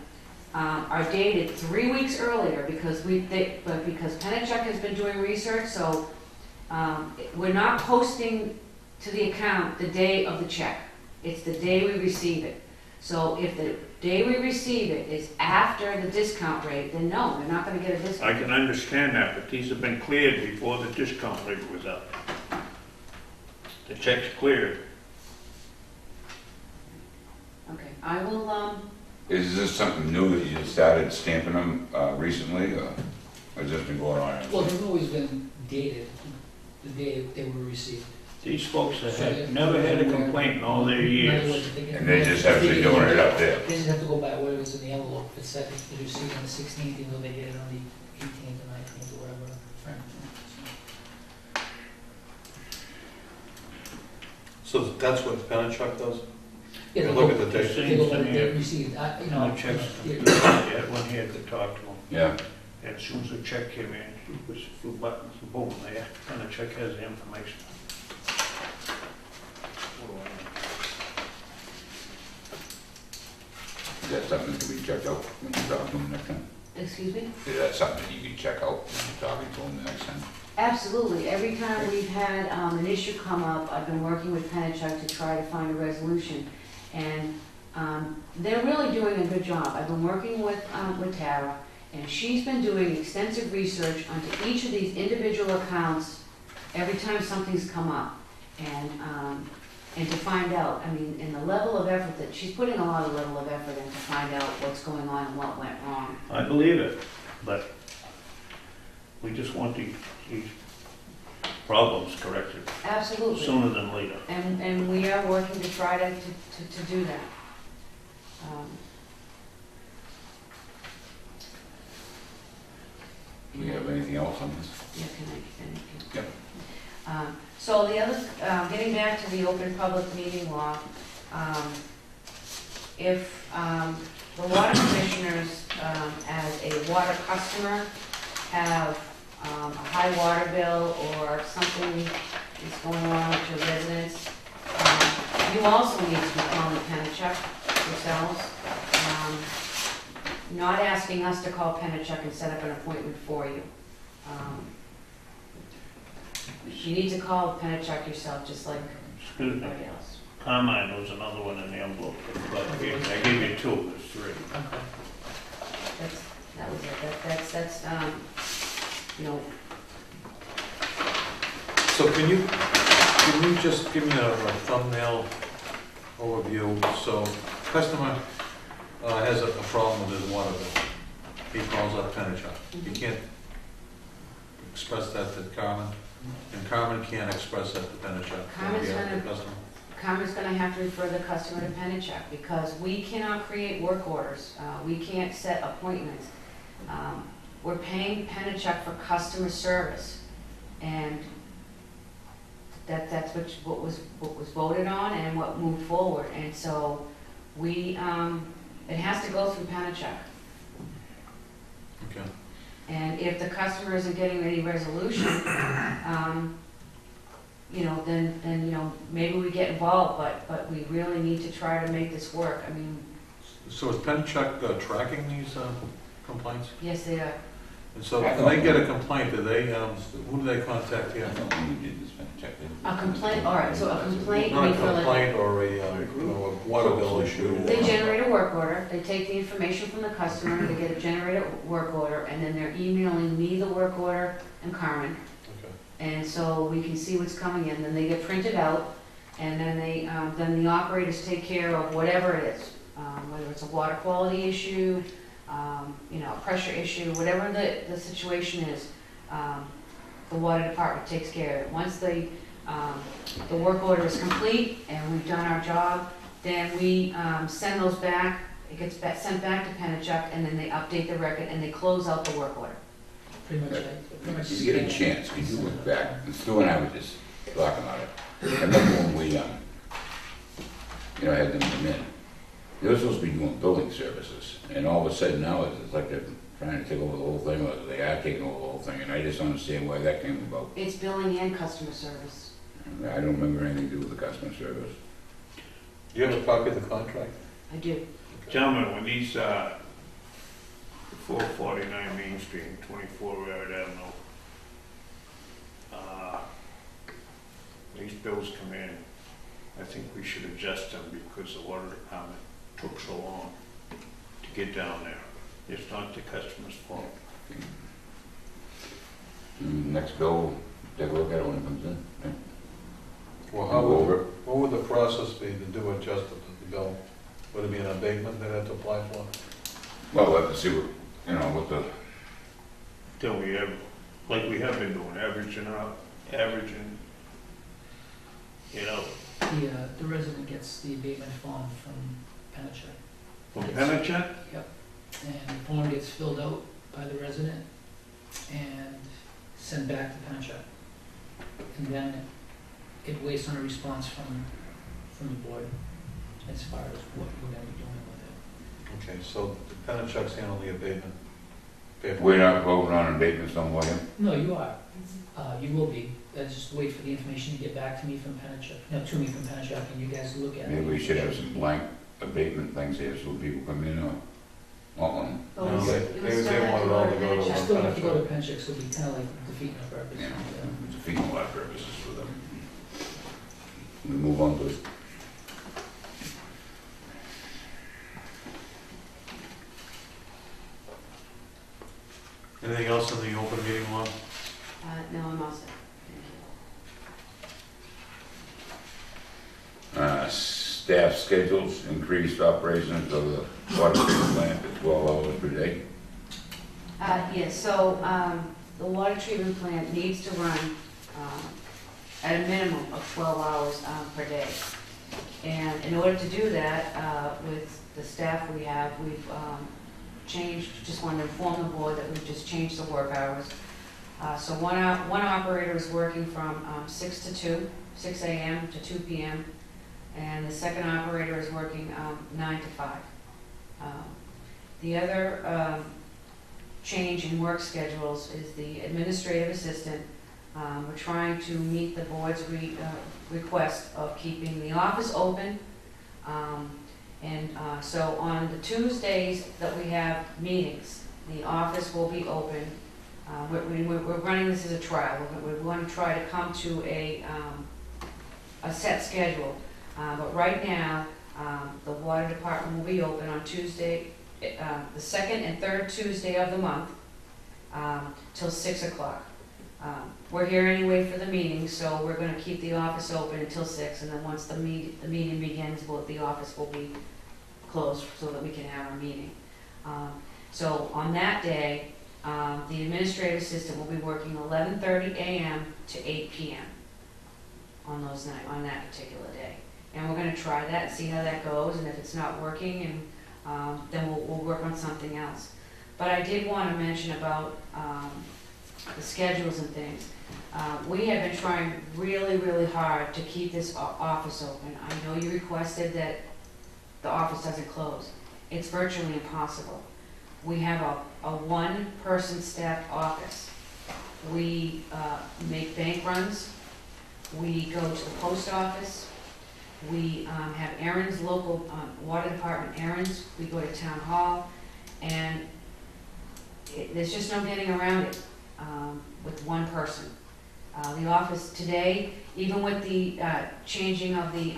are dated 3 weeks earlier, because Penachuk has been doing research, so we're not posting to the account the day of the check. It's the day we receive it. So if the day we receive it is after the discount rate, then no, they're not gonna get a I discount. can understand that, but these have been cleared before the discount rate was up. The check's cleared. Okay, I will, Is this something new that you started stamping them recently, or has this been going on? Well, they've always been dated the day they were received. These folks have never had a complaint in all their years. And they just actually doing it up there? They just have to go by whatever's in the envelope. If it said they received on the 16th, even though they get it on the 18th or 19th or whatever. So that's what Penachuk does? Yeah, You they look go- at the date. They go by the Seems to date me- received, No checks. yeah. Yeah, one here could talk to them. Yeah, And as soon as the check came in, it was a few buttons, boom, there, and the check has the information. is that something that can be checked out when you talk to them next time? excuse me? Is that something that you can check out when you're talking to them the next time? Absolutely. Every time we've had an issue come up, I've been working with Penachuk to try to find a resolution. And they're really doing a good job. I've been working with Tara, and she's been doing extensive research onto each of these individual accounts every time something's come up. And to find out, I mean, in the level of effort that, she's putting a lot of level of effort in to find out what's going on and what went wrong. I believe it, but we just want these problems corrected Absolutely. sooner than later. And we are working to try to do that. Do you have anything else on this? Yeah, can I finish? Yep. So the other, getting back to the open public meeting law, if the water commissioners, as a water customer, have a high water bill or something is going on with your residents, you also need to be calling Penachuk yourselves. Not asking us to call Penachuk and set up an appointment for you. You need to call Penachuk yourself, just like Excuse me, everybody else. Carmine was another one in the envelope, but I gave you two, there's three. Okay. That was it, that's, you know, So can you just give me a thumbnail overview? So customer has a problem with his water bill. He calls up Penachuk. He can't express that to Carmen, and Carmen can't express that to Penachuk. Carmen's Yeah, gonna- the customer. Carmen's gonna have to refer the customer to Penachuk, because we cannot create work orders, we can't set appointments. We're paying Penachuk for customer service, and that's what was voted on and what moved forward, and so we, it has to go through Penachuk. Okay. And if the customer isn't getting any resolution, you know, then, you know, maybe we get involved, but we really need to try to make this work. I mean, So is Penachuk tracking these complaints? yes, they are. And so when they get a complaint, do they, who do they contact I here? don't think we did this, check it. A complaint, all right, so a complaint, Not a we fill it. complaint or a, a water bill issue? They generate a work order, they take the information from the customer, they get a generated work order, and then they're emailing me the work order and Carmen. Okay. And so we can see what's coming in, then they get printed out, and then then the operators take care of whatever it is, whether it's a water quality issue, you know, a pressure issue, whatever the situation is, the water department takes care of it. Once the work order is complete and we've done our job, then we send those back, it gets sent back to Penachuk, and then they update the record and they close out the work order. Pretty much, If you get a chance, could you look back, and Stu and I were just talking about it. I remember when we, had them come in. They were supposed to be doing building services, and all of a sudden now it's like they're trying to take over the whole thing, or they are taking over the whole thing, and I just don't understand why that came about. It's billing and customer service. I don't remember anything to do with the customer service. Do you have a copy of the contract? I do. Gentlemen, when these, 449 Main Street, 24 Railroad Avenue, these bills come in, I think we should adjust them because the water department took so long to get down there. It's not the customer's fault. Next bill, take a look at it when it comes in. Yeah. Well, Go over it. what would the process be to do adjust the bill? Would it be an abatement they'd have to apply for? Well, we'll have to see what the, Till we have, like we have been doing, averaging, you know, the resident gets the abatement form from Penachuk. from Penachuk. And the form gets filled out by the resident and sent back to Penachuk. And then it waits on a response from the board as far as what we're gonna be doing with it. Okay, so Penachuk's handling the abatement paperwork? we're not voting on abatements no more, yeah? No, you are. You will be. Just wait for the information to get back to me from Penachuk, to me from Penachuk, and you guys look at it. Maybe we should have some blank abatement things here so people come in, or Well, But No, we they- s- we they still have want to it all go to go to Penn You Check. still have to go to Penchik, so it'd be kind of like defeating the purpose. yeah, Yeah. it's defeating a lot of purposes for them. We move on to Anything else in the open meeting law? No, I'm all set. Thank staff schedules, increased operations of the water treatment plant to 12 hours per day. Yes, so the water treatment plant needs to run at a minimum of 12 hours per day. And in order to do that, with the staff we have, we've changed, just want to inform the board that we've just changed the work hours. So one operator is working from 6 to 2, 6 a.m. to 2 p.m., and the second operator is working 9 to 5. The other change in work schedules is the administrative assistant. We're trying to meet the board's request of keeping the office open. So on the Tuesdays that we have meetings, the office will be open. We're running this as a trial. We want to try to come to a set schedule. But right now, the water department will be open on Tuesday, the second and third Tuesday of the month, till 6 o'clock. We're here anyway for the meeting, so we're going to keep the office open until 6, and then once the meeting begins, the office will be closed so that we can have our meeting. So on that day, the administrative assistant will be working 11:30 a.m. to 8 p.m. on that particular day. And we're going to try that, see how that goes, and if it's not working, and then we'll work on something else. But I did want to mention about the schedules and things. We have been trying really, really hard to keep this office open. I know you requested that the office doesn't close. It's virtually impossible. We have a one-person staffed office. We make bank runs. We go to the post office. We have errands, local water department errands. We go to town hall, and there's just no getting around it with one person. The office today, even with the changing of the,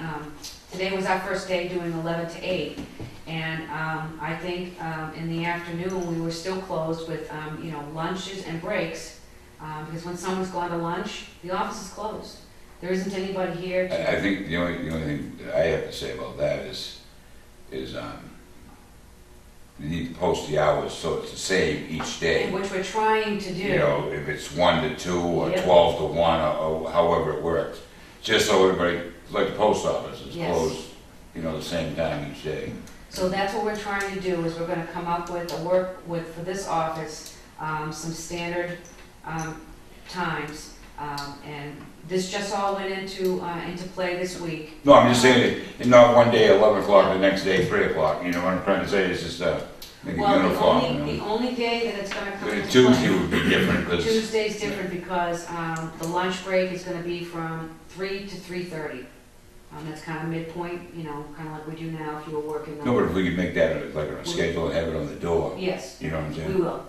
today was our first day doing 11 to 8, and I think in the afternoon we were still closed with lunches and breaks, because when someone's gone to lunch, the office is closed. There isn't anybody here to... I think the only thing that I have to say about that is you need to post the hours so it's the same each day. Which we're trying to do. You know, if it's 1 to 2 or Yep. 12 to 1 or however it works. Just so everybody, like the post office, is Yes. closed, the same time each day. So that's what we're trying to do, is we're gonna come up with for this office, some standard times. And this just all went into play this week. No, I'm just saying, not one day 11 o'clock, the next day 3 o'clock, what I'm trying to say is just make it Well, uniform. the only day that it's gonna come into Tuesday play. would be different, because Tuesday's different because the lunch break is gonna be from 3 to 3:30. That's kind of midpoint, kind of like we do now if you were working. no, but if we could make that like on a schedule and have it on the door, Yes, you know what I'm we saying? will.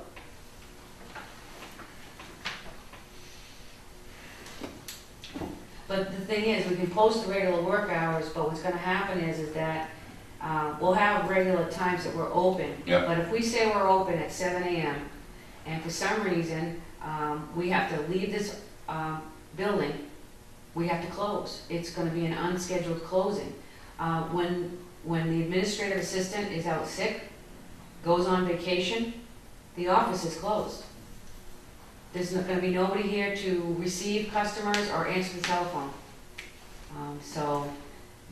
But the thing is, we can post the regular work hours, but what's gonna happen is that we'll have regular times that we're open. Yep. But if we say we're open at 7 a.m., and for some reason, we have to leave this building, we have to close. It's gonna be an unscheduled closing. When the administrative assistant is out sick, goes on vacation, the office is closed. There's not gonna be nobody here to receive customers or answer the telephone. So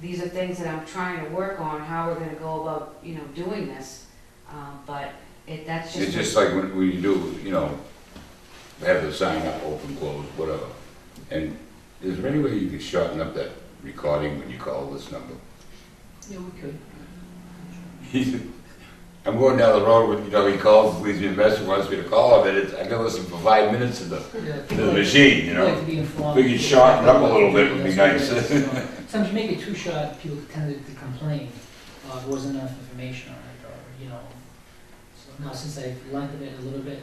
these are things that I'm trying to work on, how we're gonna go about, doing this. But that's just. It's just like when you do, have the sign up, open, close, whatever. And is there any way you could shorten up that recording when you call this number? Yeah, we could. I'm going down the road with, he calls, leaves me a message, wants me to call him, and I can listen for 5 minutes to the machine, People like to be informed. We could shorten it up a little bit, would be nice. Sometimes you make it too short, people tend to complain, there wasn't enough information on it, or, Now, since I've lengthened it a little bit,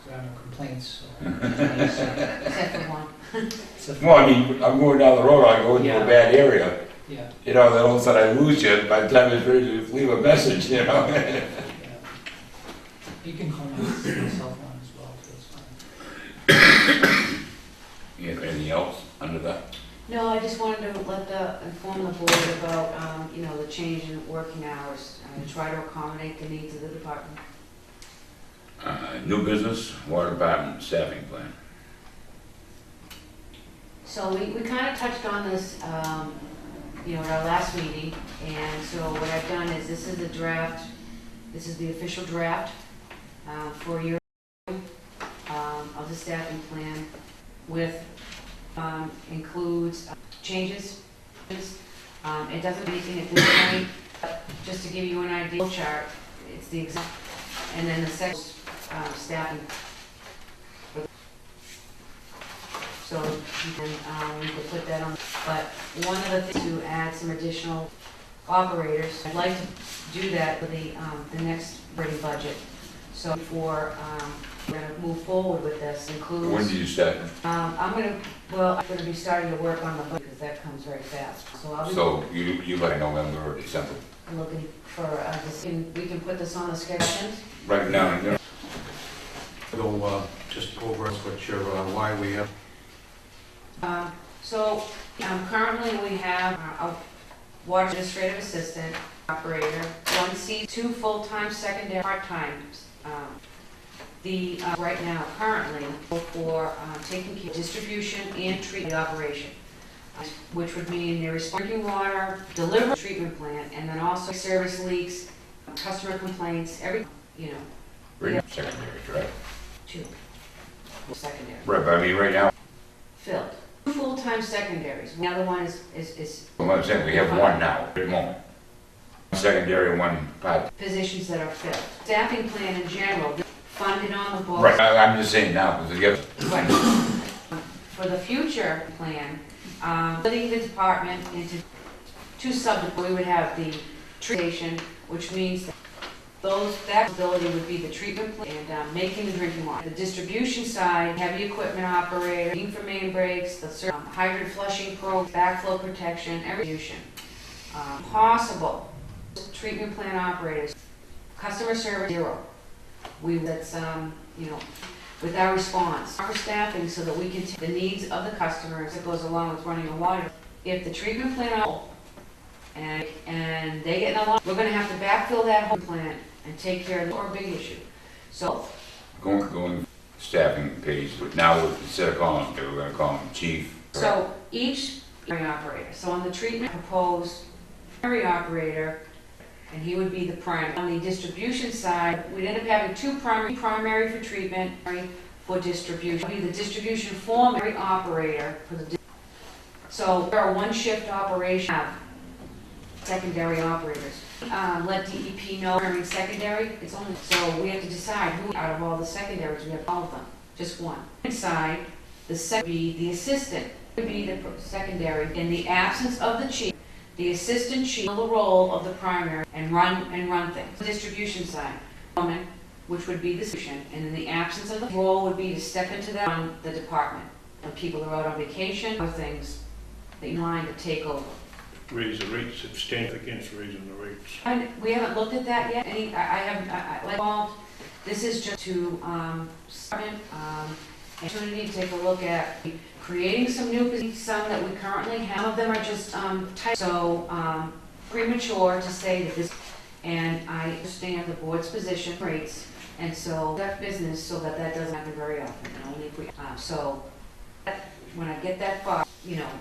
there are no complaints, so. Except for one. Except for- Well, I mean, I'm going down the road, I go into Yeah. a bad area, Yeah, you know, then all of a sudden I lose you, by the time it's ready to leave a message, you know? yeah. You can call my cell phone as well, so it's fine. You have anything else under that? No, I just wanted to inform the board about, the change in working hours, to try to accommodate the needs of the department. New business, water department staffing plan. So we kind of touched on this, at our last meeting, and so what I've done is, this is the draft, this is the official draft for your, of the staffing plan with, includes changes. It doesn't do anything at this point, but just to give you an idea, chart, it's the exact, and then the second, staffing. So you can, we could put that on, but one of the things to add some additional operators, I'd like to do that for the next operating budget. So before, we're gonna move forward with this, includes. When do you start? I'm gonna be starting to work on the budget, because that comes very fast. So I'll be So you like November or December? looking for, we can put this on the schedule. Right now, you know, Go, just over what your, why we have, Currently we have a water administrative assistant, operator, 1 seat, 2 full-time secondary part-times. Right now, currently, for taking care of distribution and treatment operation, which would mean there is drinking water, delivery treatment plant, and then also service leaks, customer complaints, right, secondary, correct? 2 secondary. Right, but I mean, right now, Filled. 2 full-time secondaries. The other one is well, I'm saying, we have one now, at the moment. One secondary, one part. positions that are filled. Staffing plan in general, funded on the books. Right, I'm just saying now, because you have, Right. For the future plan, splitting the department into 2 subdivisions, we would have the treatment, which means that ability would be the treatment plant and making the drinking water. The distribution side, heavy equipment operator, looking for main breaks, the hydrant flushing probe, backflow protection, every distribution. Possible treatment plant operators, customer service 0. That's with our response, our staffing, so that we can take the needs of the customers that goes along with running the water. If the treatment plant and they get in a lot, we're going to have to backfill that whole plant and take care of the big issue. So going staffing page, but now instead of calling them, we're gonna call them chief. So each area operator, so on the treatment proposed area operator, and he would be the primary. On the distribution side, we'd end up having 2 primary for treatment, for distribution. Be the distribution formary operator for the. So there are 1 shift operation, have secondary operators. Let DEP know primary secondary. It's only so we have to decide who out of all the secondaries we have all of them, just 1. Inside, the second be the assistant. Would be the secondary in the absence of the chief. The assistant chief will the role of the primary and run things. The distribution side, woman, which would be the distribution, and in the absence of the role would be to step into that run the department. When people are out on vacation or things, they line to take over. Raise the rates, substantially against raising the rates. We haven't looked at that yet. This is just to opportunity to take a look at creating some new positions, some that we currently have. Some of them are just premature to say that this. And I understand the board's position rates, and so that business so that doesn't happen very often. And only if we when I get that far,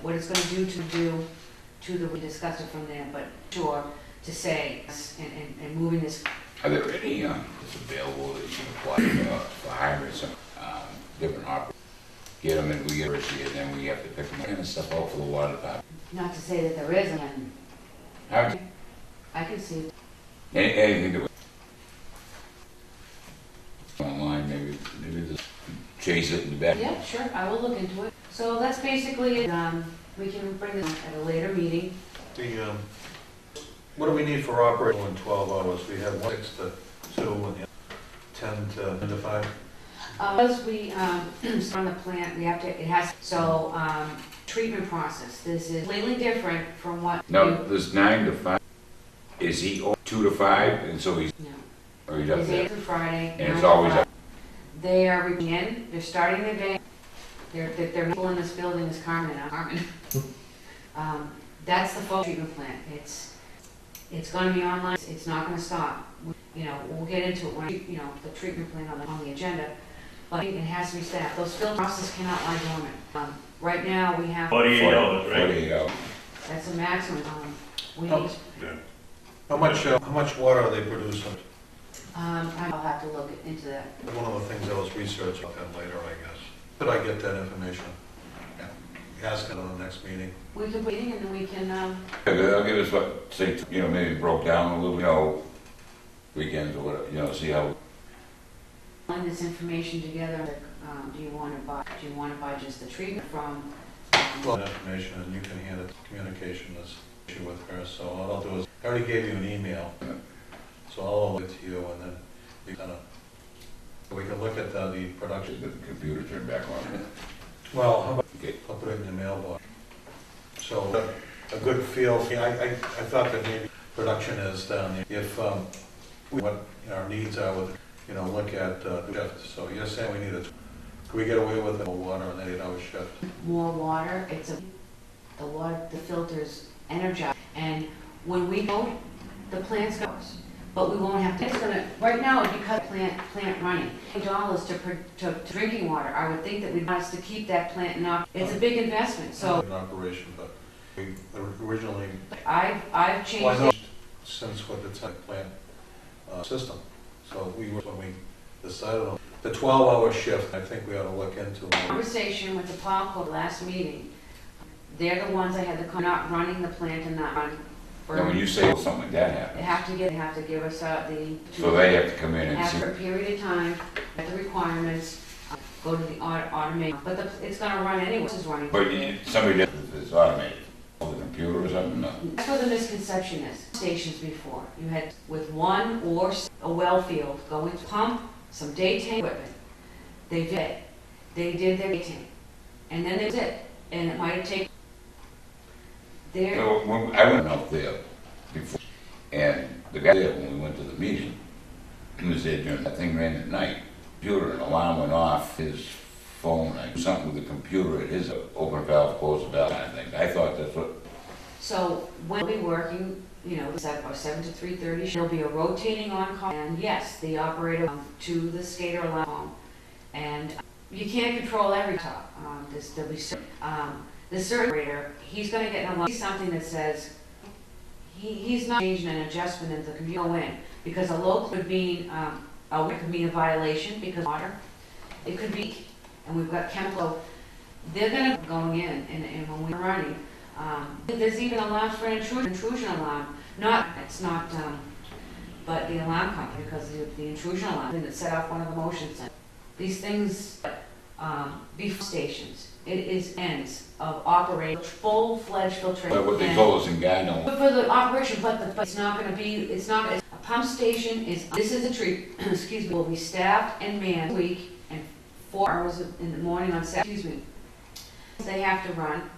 what it's going to do we discuss it from there, but sure to say and moving this. Are there any that's available that you can apply for hiring some different operators? Get them and we get and then we have to pick them kind of stuff out for the water department. Not to say that there isn't. I can see it. Anything that online, maybe just chase it in the back. Yeah, sure, I will look into it. So that's basically it. We can bring this at a later meeting. what do we need for operating in 12 hours? We have 6 to 2, and 10 to 5? Because we, on the plant, we have to, it has, so, treatment process, this is completely different from what. No, there's 9 to 5. Is he 2 to 5, and so he's, No. or he's up It's there? 8 through Friday. And 9 it's to always 5. up. They are reaching in, they're starting their day, they're people in this building is Carmen and Carmen. That's the full treatment plant, it's gonna be online, it's not gonna stop. You know, we'll get into it when, you know, the treatment plant on the agenda, but it has to be staffed, those filter processes cannot lie dormant. Right now, we have, 48 hours, right? 48 hours. that's a maximum, we Oh. need, How much water are they producing? I'll have to look into that. One of the things I was researching then later, I guess. Could I get that information? Yeah. Ask it on the next meeting. We can put it in and then we can, They'll give us what, say, you know, maybe broke down a little, you know, weekends or whatever, you know, see how. line this information together, do you wanna buy just the treatment from, Well, information, and you can hand it to communication this issue with her, so all I'll do is, I already gave you an email, so I'll look to you, and then we we can look at the production. Get the computer turned back on. Well, how about, Okay. I'll put it in the mailbox. So, a good feel, I thought that maybe production is down there, if, what our needs are with, you know, look at, shift, so you're saying we need could we get away with more water on an 8-hour shift? more water, the water, the filter's energized, and when we go, the plant's goes, but we won't have to, it's gonna, right now, because plant running, $8 to drinking water, I would think that we'd want us to keep that plant not, it's a big investment, so In operation, but we originally, I've changed well, I know it. since what the tech plant system, so when we decided on the 12-hour shift, I think we ought to look into. Conversation with the Paul Code last meeting, they're the ones I had the, not running the plant and not running. Now, when you say something like that They happens, have to give us the. so they have to come in and see. After a period of time, at the requirements, go to the automate, but it's gonna run anyway, it's running. But somebody does it's automated, on the computer or something, no. That's where the misconception is. Stations before, you had with one or a well field, going to pump, some day tank equipment. They did their day tank, and then that's it, and it might have taken their, So when I went out there before, and the guy there, when we went to the meeting, he was there during, that thing ran at night. Computer, an alarm went off, his phone, like something with the computer at his open valve, close valve kind of thing. I thought that's what, so when we working, you know, 7 to 3:30, there'll be a rotating on call, and yes, the operator to the skater alarm phone. And you can't control every top. There'll be the certain operator, he's gonna get an alarm, something that says, he's not changing an adjustment in the computer, go in, because a low could mean, it could mean a violation because of water. It could be, and we've got chemical, they're gonna be going in, and when we're running, there's even alarms for an intrusion alarm, it's not, but the alarm company, because the intrusion alarm, that set off one of the motion sensors. These things, before stations, it is ends of operating full-fledged filtration. but what they told us in Gardner, But for the operation, but it's not gonna be, it's not, a pump station is, this is a treat, excuse me, will be staffed and manned a week, and 4 hours in the morning on Saturday, excuse me. They have to run,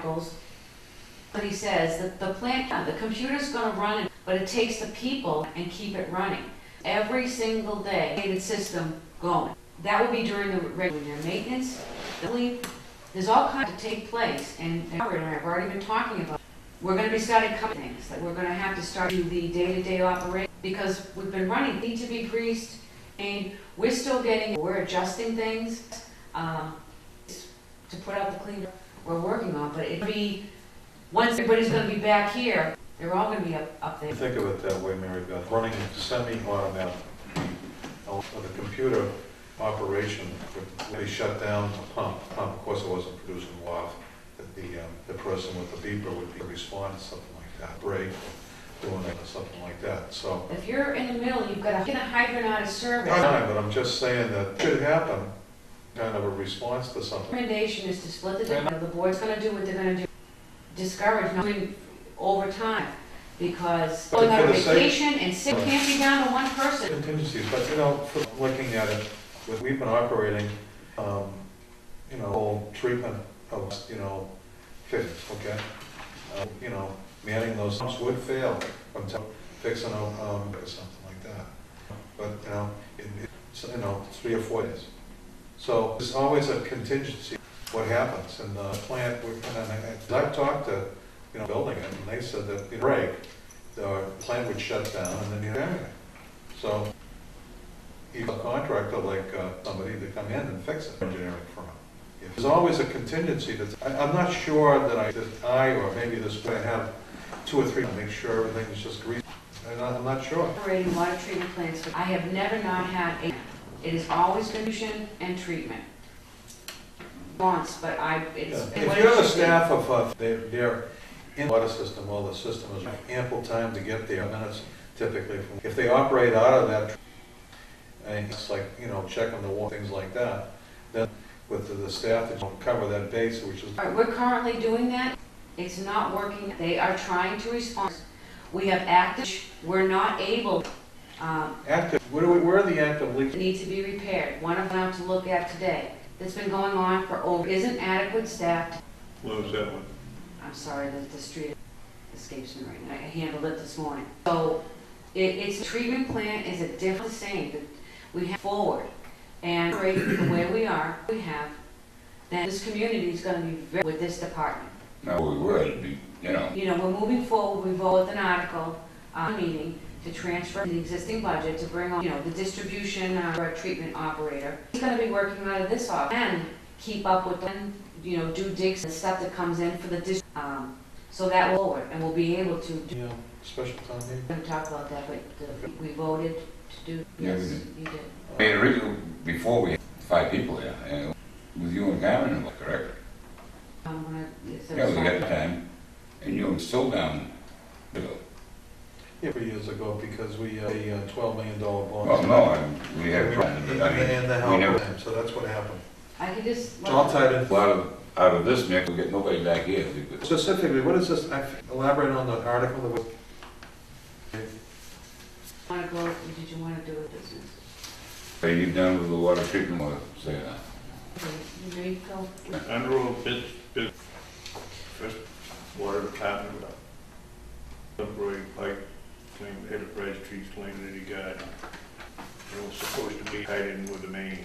but he says that the plant, the computer's gonna run it, but it takes the people and keep it running. Every single day, the system going. That will be during the regular maintenance, there's all kinds to take place, and I've already been talking about, we're gonna be starting coming things, that we're gonna have to start do the day-to-day operation, because we've been running, need to be greased, and we're still we're adjusting things, to put out the cleaner we're working on, but it'll be, once everybody's gonna be back here, they're all gonna be up there. Think of it that way, Mary Beth, running semi-automatic, with a computer operation, when they shut down a pump, of course it wasn't producing water, that the person with the beeper would be responding to something like that, break, doing it or something like that, so. If you're in the middle, you've got to get a hydrant out of service. But I'm just saying that should happen, kind of a response to something. Recommendation is to split the, the board's gonna do what they're gonna do. Discourage not doing overtime. because But going on for the sake- vacation and sick can't be down to one person. Contingencies, but for looking at it, we've been operating, whole treatment of, okay? Manning those pumps would fail from fixing a, or something like that. But, it's 3 or 4 days. So there's always a contingency, what happens, and the plant, I've talked to, building it, and they said that, break, the plant would shut down and then you'd have everything. So, you have a contractor like somebody to come in and fix it, engineering firm. There's always a contingency I'm not sure that I or maybe this way have 2 or 3 to make sure everything is just greasy. I'm not sure. Operating water treatment plants, I have never not had it has always been pollution and treatment. Once, but it's been If what you it have a should be. staff of, they're in the water system, well, the system is ample time to get there, minutes typically. If they operate out of that, and it's like, checking the water, things like that, then with the staff that cover that base, which is. All right, we're currently doing that. It's not working. They are trying to respond. We have active, we're not able, Active, where are the active leaks? need to be repaired. One of them out to look at today. That's been going on for isn't adequate staff. What was that one? I'm sorry that the street escapes me right now. I handled it this morning. So it's a treatment plant is a different thing that we have forward and the way we are, we have, then this community is going to be very with this department. No, we would, We're moving forward. We voted an article meeting to transfer the existing budget to bring on, the distribution treatment operator. He's going to be working out of this office and keep up with them, do digs and stuff that comes in for the so that will forward, and we'll be able to do. Yeah, special time meeting. We're going to talk about that, but we voted to do. Yeah, we Yes, did. you did. I mean, originally, before we had 5 people here, and with you and Gavin, correct? Yeah, we had time, and you were still down the bill. Yeah, 3 years ago, because we had a $12 million bonus. Well, no, we had, And I mean, the we help never, with them, so that's what happened. I could just. It's all tied in. out of this mix, we get nobody back here. because- Specifically, what is this, elaborate on the article that was. Did you want to do a business? Are you done with the water treatment, or say that? Okay, you ready to go? Under old bid, first water department, temporary pipe, clean, head of registries, clean the garden. It was supposed to be tied in with the main.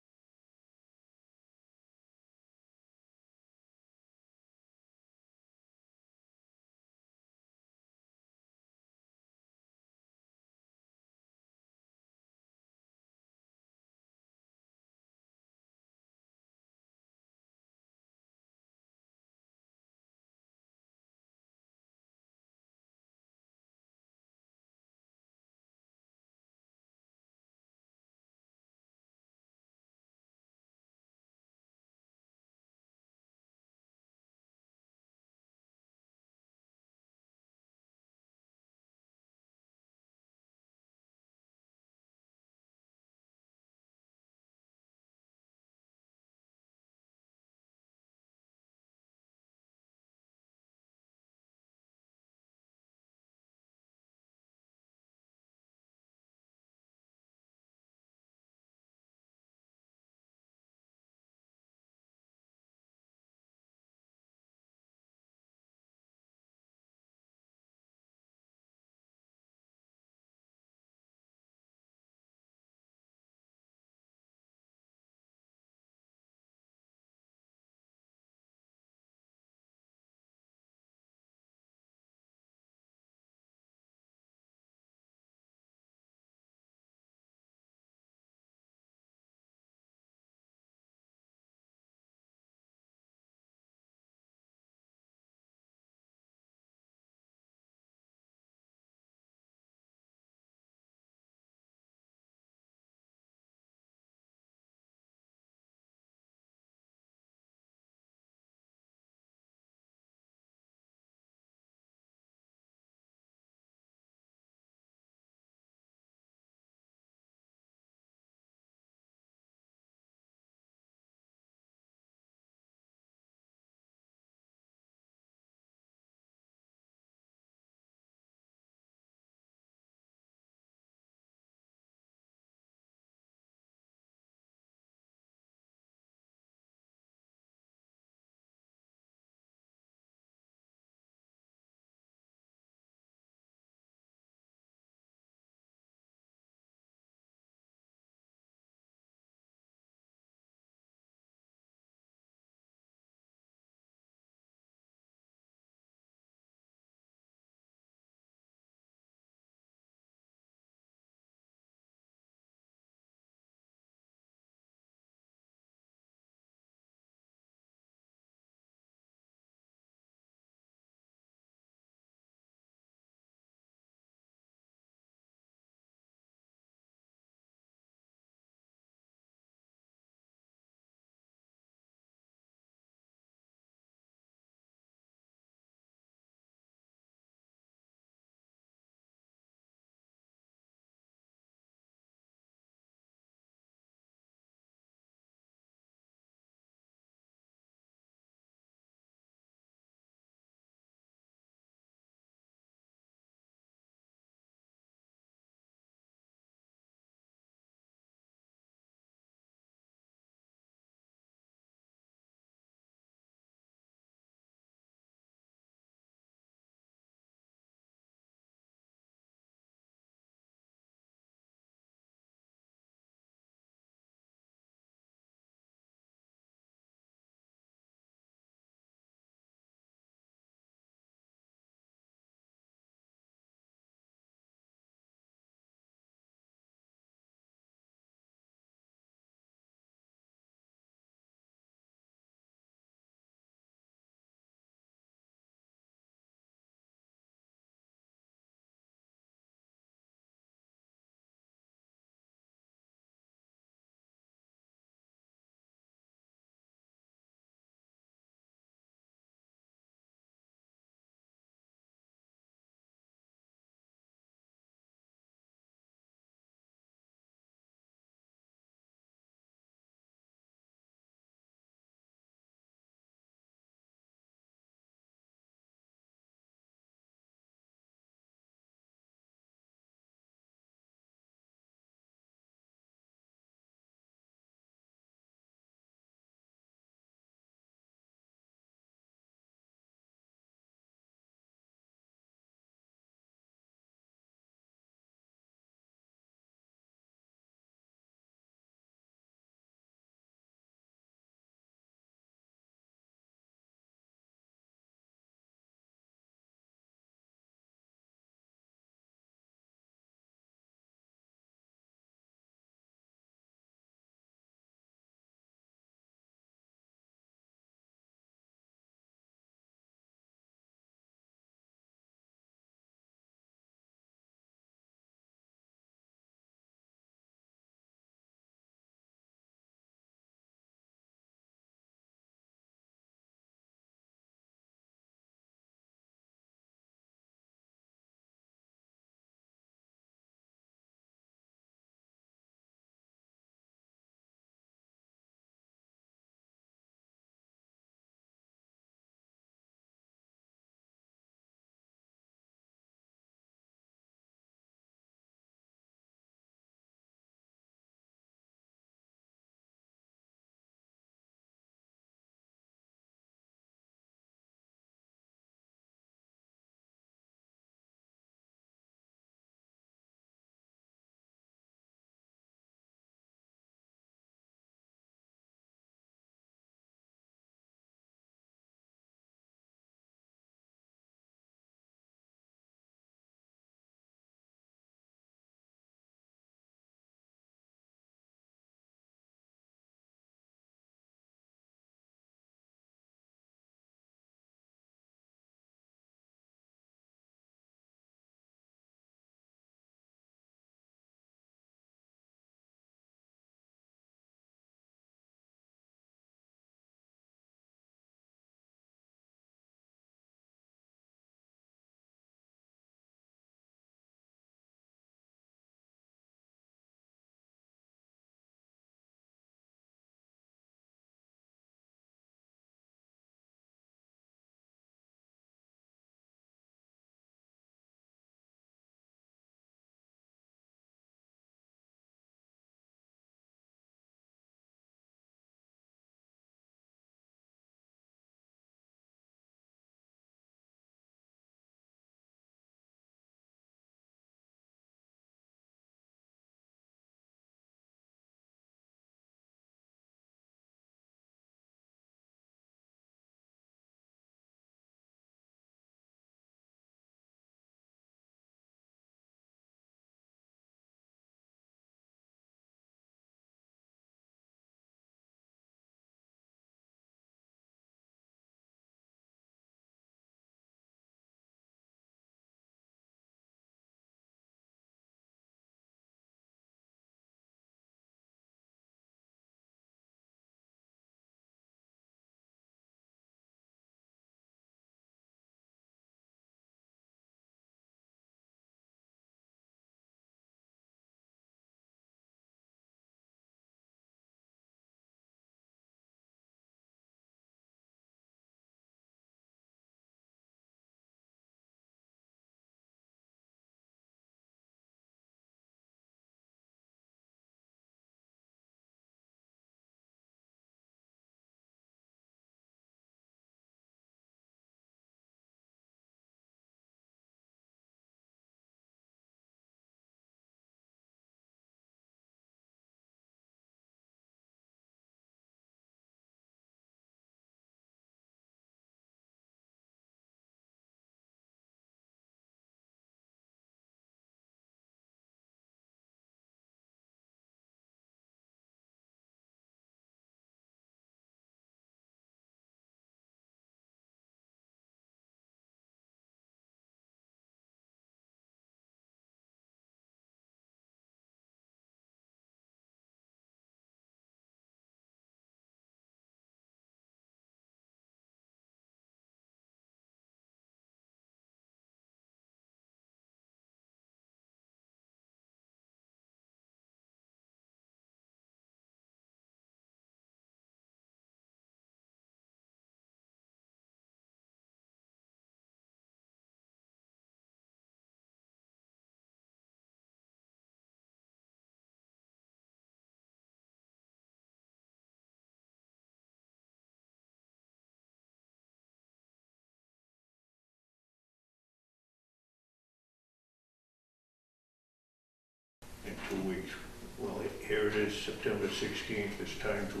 weeks. Well, here it is, September 16th, it's time to,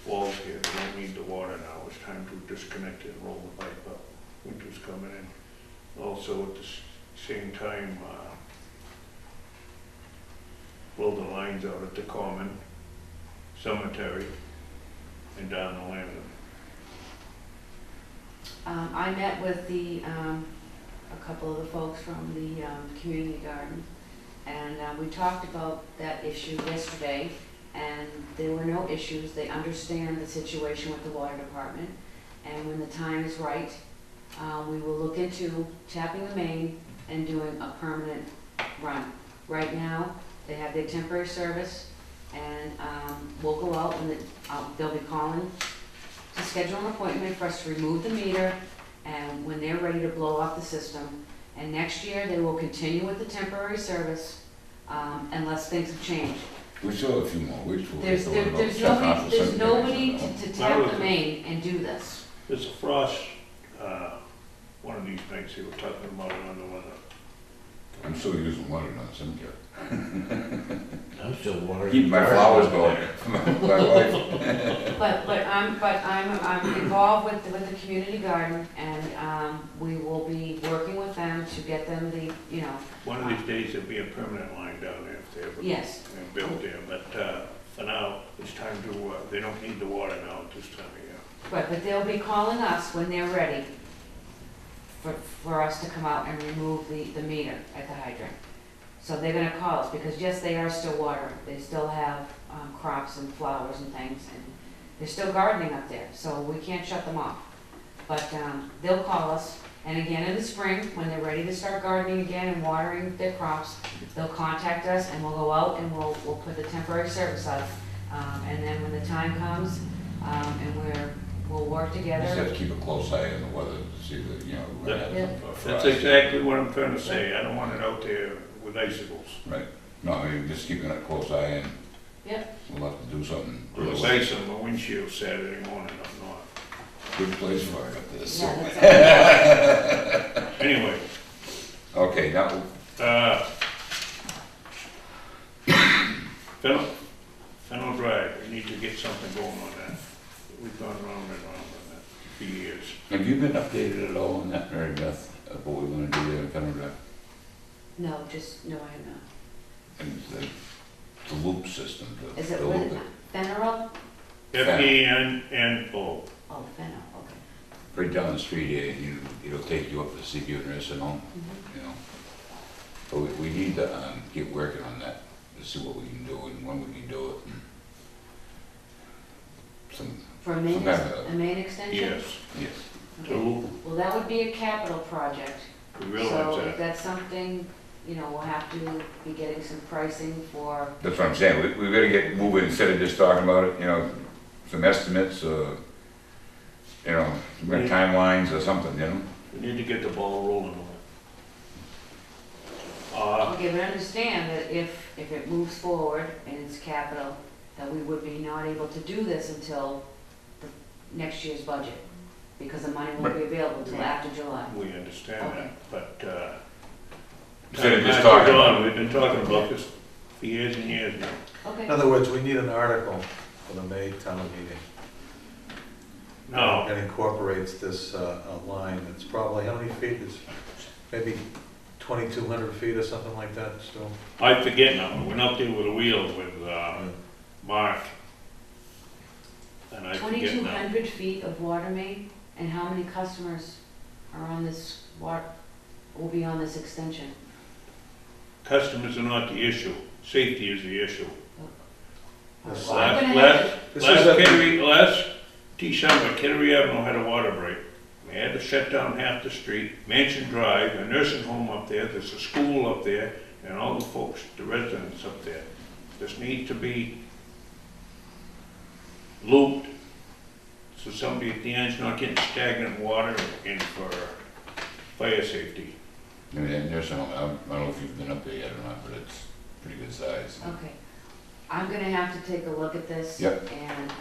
fall's here, we don't need the water now, it's time to disconnect it and roll the pipe up. Winter's coming in. Also, at the same time, blow the lines out at the common, cemetery, and down the landing. I met with a couple of the folks from the community garden, and we talked about that issue yesterday, and there were no issues. They understand the situation with the water department, and when the time is right, we will look into tapping the main and doing a permanent run. Right now, they have their temporary service, and we'll go out and they'll be calling to schedule an appointment for us to remove the meter, and when they're ready to blow off the system. And next year, they will continue with the temporary service unless things have changed. We still have a few more weeks. There's nobody to tap the main and do this. There's a frost, one of these nights they were talking about it on the weather. I'm still using water on the cemetery. I'm still watering. Keep my flowers going. My wife. But I'm involved with the community garden, and we will be working with them to get them the, you know. One of these days there'll be a permanent line down there if they ever Yes. build there, but for now, it's time to, they don't need the water now at this time of year. Right, but they'll be calling us when they're ready for us to come out and remove the meter at the hydrant. So they're gonna call us, because yes, they are still watering. They still have crops and flowers and things, and they're still gardening up there, so we can't shut them off. But they'll call us, and again in the spring, when they're ready to start gardening again and watering their crops, they'll contact us, and we'll go out and we'll put the temporary service up. And then when the time comes, and we'll work together. Just have to keep a close eye on the weather to see that, you know, we're gonna have some That's frost. exactly what I'm trying to say. I don't want it out there with icicles. Right. No, I mean, just keeping a close eye and Yep. we'll have to do something. There was ice on my windshield Saturday morning up north. Good place for it up there, so. Yeah, that's Anyway, Okay, now, Fennel Drive, we need to get something going on that. We've gone round and round on that for years. have you been updated at all on that, Mary Beth, of what we wanna do there in Fennel Drive? no, I have not. And the loop system, Is the it loop. what, Fenero? F-E-N-N-O. Oh, Fennel, okay. Right down the street here, it'll take you up to see you nursing home, Mhm. you know. But we need to get working on that, to see what we can do and when we can do it. Some, For a main, Okay. a main extension? Yes, yes. the loop, Well, that would be a capital project. we realize So if that. that's something, you know, we'll have to be getting some pricing for, That's what I'm saying, we gotta get moving instead of just talking about it, you know, some estimates, you know, some timelines or something, you know? We need to get the ball rolling on it. okay, but understand that if it moves forward and it's capital, that we would be not able to do this until the next year's budget, because the money won't be available until after July. We understand Okay. that, but, Instead of just time talking goes about on. We've been talking about this for years and years now. In Okay, other words, we need an article for the May town meeting. Now, That incorporates this line. It's probably, how many feet? It's maybe 2,200 feet or something like that, still. I forget now, I went out there with a wheel with Mark, and I forget 2,200 now. feet of water main, and how many customers are on this will be on this extension? Customers are not the issue, safety is the issue. This, Well, I'm gonna have to- This is a- Last December, Kittery Avenue had a water break. We had to shut down half the street, Mansion Drive, a nursing home up there, there's a school up there, and all the folks, the residents up there. This needs to be looped, so somebody at the end's not getting stagnant water in for fire safety. I mean, that nursing home, I don't know if you've been up there yet or not, but it's pretty good size. Okay. I'm gonna have to take a look at this. Yep. And,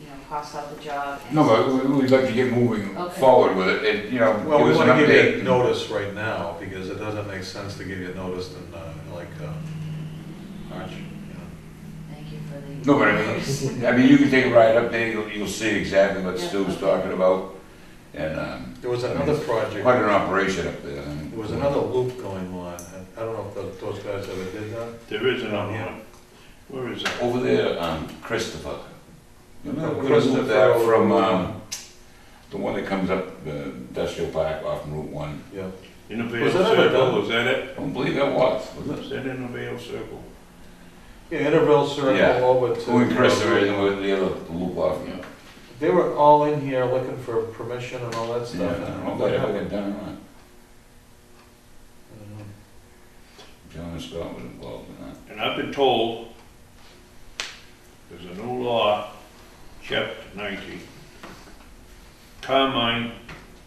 you know, cost out the job. and- No, but we'd like to get moving Okay. forward with it, and, you know, Well, give we us an want to give update. you notice right now, because it doesn't make sense to give you notice in, like, Arch, Thank you for the. No, but I mean, you can take a ride up there, you'll see exactly what Yeah, Stu's okay. talking about. And, There was another project, quite an operation up there. there was another loop going on, and I don't know if those guys ever did that. There is another Yeah. one. Where is that? Over there, Christopher. You know, Christopher, that from, the one that comes up the industrial park off Route 1. Yeah. In the Vale Was that ever Circle, done? is that it? I don't believe that was it? Is that in the Vale Circle? Yeah, Interville Circle Yeah. over to. Who and Christopher, and with the other loop off. Yeah. They were all in here looking for permission and all that Yeah, stuff. I don't know if that ever got done or not. I don't know. John and Scott was involved in that. And I've been told there's a new law, chapter 90. Carmine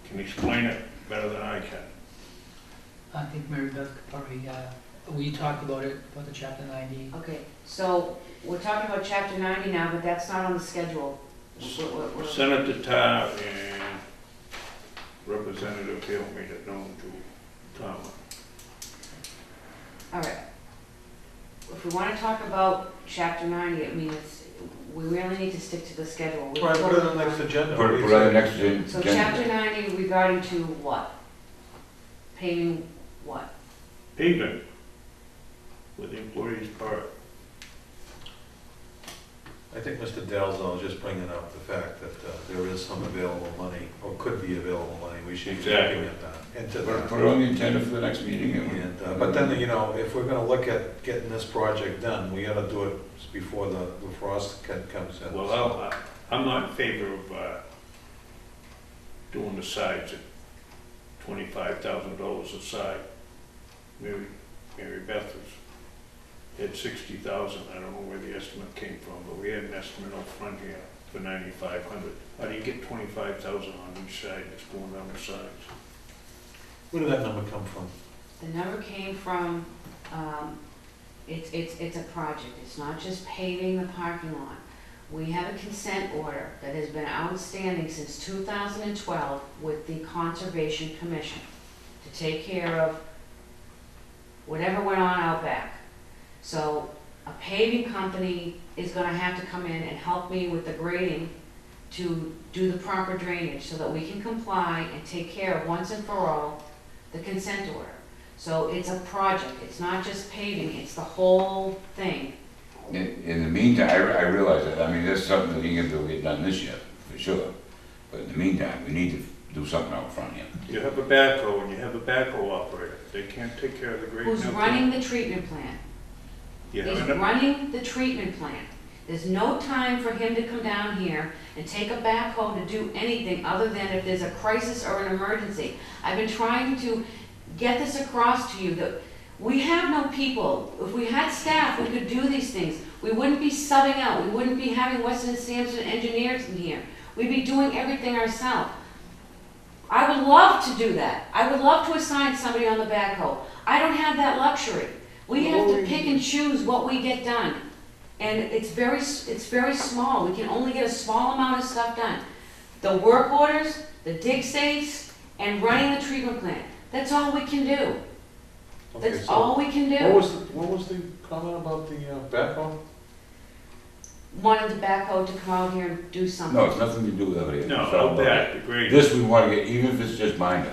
can explain it better than I can. I think Mary Beth could probably, we talked about it, about the chapter 90. Okay, so we're talking about chapter 90 now, but that's not on the schedule. We're- Senator Tar and Representative Hill made it known to Carmine. All right. If we want to talk about chapter 90, I mean, we really need to stick to the schedule. All right, put it on the next agenda. Put it on the next agenda. So chapter 90 regarding to what? Paving what? Pavement with the employees' part. I think Mr. Dalzell is just bringing up the fact that there is some available money, or could be available money. We should be looking at that, into that. Put it on the agenda for the next meeting. And, but then, you know, if we're gonna look at getting this project done, we gotta do it before the frost comes in. Well, I'm not in favor of doing the sides at $25,000 a side. Mary Beth had 60,000. I don't know where the estimate came from, but we had an estimate up front here for 9,500. How do you get 25,000 on each side that's going down the sides? Where did that number come from? The number came from, it's a project. It's not just paving the parking lot. We have a consent order that has been outstanding since 2012 with the Conservation Commission to take care of whatever went on out back. So a paving company is gonna have to come in and help me with the grading to do the proper drainage so that we can comply and take care of once and for all the consent order. So it's a project, it's not just paving, it's the whole thing. In the meantime, I realize that, I mean, there's something that you can get done this year, for sure. But in the meantime, we need to do something out front here. You have a backhoe and you have a backhoe operator. They can't take care of the grading. Who's out there. running the treatment plant? You He's have enough- running the treatment plant. There's no time for him to come down here and take a backhoe to do anything other than if there's a crisis or an emergency. I've been trying to get this across to you that we have no people. If we had staff, we could do these things. We wouldn't be subbing out. We wouldn't be having Weston and Sampson engineers in here. We'd be doing everything ourselves. I would love to do that. I would love to assign somebody on the backhoe. I don't have that luxury. We have to pick and choose what we get done. And it's very small. We can only get a small amount of stuff done. The work orders, the dig safes, and running the treatment plant. That's all we can do. Okay, That's so all we can do. what was the comment about the backhoe? Wanted the backhoe to come out here and do something. No, it's nothing to do with it. No, out back, the grading. This we want to get, even if it's just minor.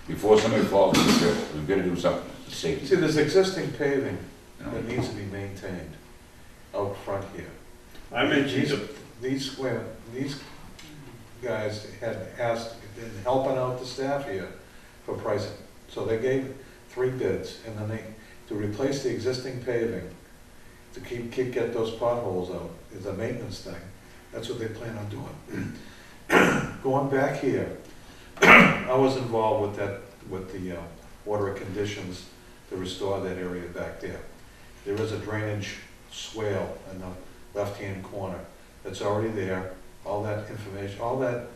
Before somebody falls in the field, we've got to do something to safety. See, there's existing paving you know. that needs to be maintained out front here. I mentioned These guys had asked, been helping out the staff here for pricing. So they gave 3 bids, and then to replace the existing paving, to get those potholes out, is a maintenance thing. That's what they plan on doing. Going back here, I was involved with the order of conditions to restore that area back there. There is a drainage swale in the left-hand corner that's already there. All that information, all that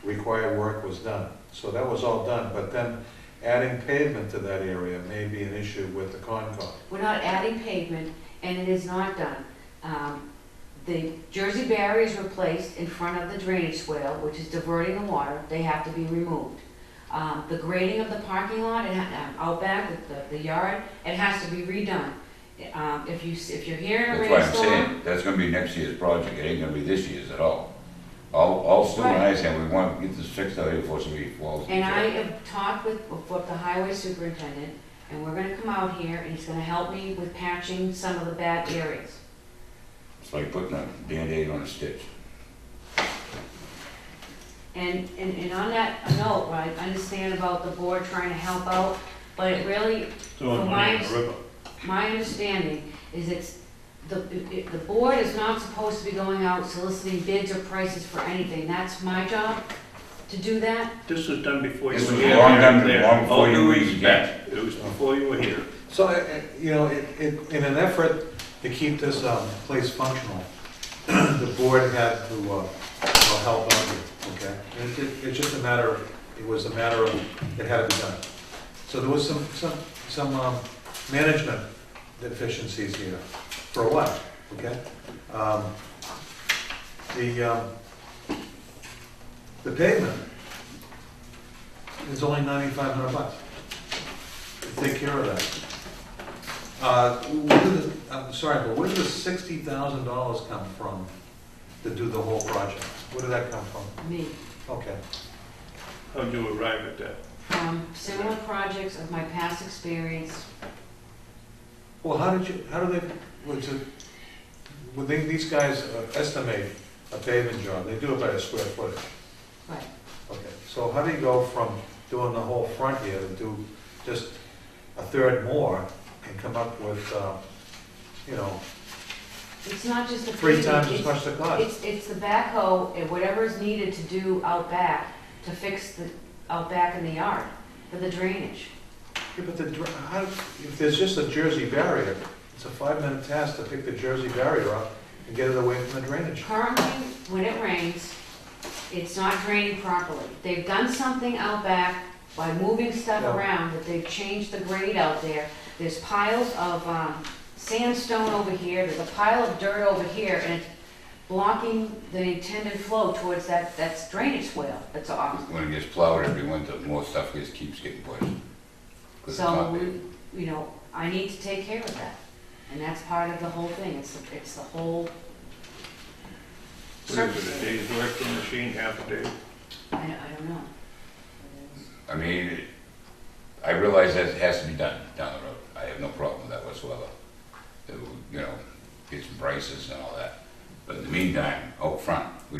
required work was done. So that was all done, but then adding pavement to that area may be an issue with the Concom. We're not adding pavement, and it is not done. The Jersey barrier is replaced in front of the drainage swale, which is diverting the water. They have to be removed. The grading of the parking lot, out back, the yard, it has to be redone. If you're hearing a That's why I'm rainstorm, saying, that's gonna be next year's project, it ain't gonna be this year's at all. All Stu and I said, we want to get this fixed out here before somebody falls. and I have talked with the highway superintendent, and we're gonna come out here, and he's gonna help me with patching some of the bad areas. It's like putting a Band-Aid on a stitch. And on that note, I understand about the board trying to help out, but it really, Throwing For money in mine- the river. my understanding is the board is not supposed to be going out soliciting bids or prices for anything. That's my job to do that. This was done before you This were was here. long done, There. long before All you due were even respect, it was before you were here. So, you know, in an effort to keep this place functional, the board had to help out here, okay? It's just a matter of, it was a matter of, it had to be done. So there was some management deficiencies here for a while, okay? The pavement is only $9,500 to take care of that. I'm sorry, but where did the $60,000 come from to do the whole project? Where did that come from? Me. Okay. How'd you arrive at that? Similar projects of my past experience. Well, how do these guys estimate a paving job? They do it by a square footage. Right. Okay, so how do you go from doing the whole front here to do just a third more and come up with, you know, It's not just the 3 paving, times as it's- much the cost? It's the backhoe and whatever is needed to do out back to fix the, out back in the yard for the drainage. Yeah, but if there's just a Jersey barrier, it's a 5-minute task to pick the Jersey barrier up and get it away from the drainage. Currently, when it rains, it's not draining properly. They've done something out back by moving stuff Yeah. around, that they've changed the grade out there. There's piles of sandstone over here, there's a pile of dirt over here, and it's blocking the intended flow towards that's drainage swale that's off. When it gets plowed every winter, more stuff keeps getting pushed. 'Cause it's So, not big. I need to take care of that. And that's part of the whole thing. It's the whole What is it, a day's work for the machine, half a day? I don't know. I mean, I realize that it has to be done down the road. I have no problem with that whatsoever. It will, you know, get some prices and all that. But in the meantime, out front, you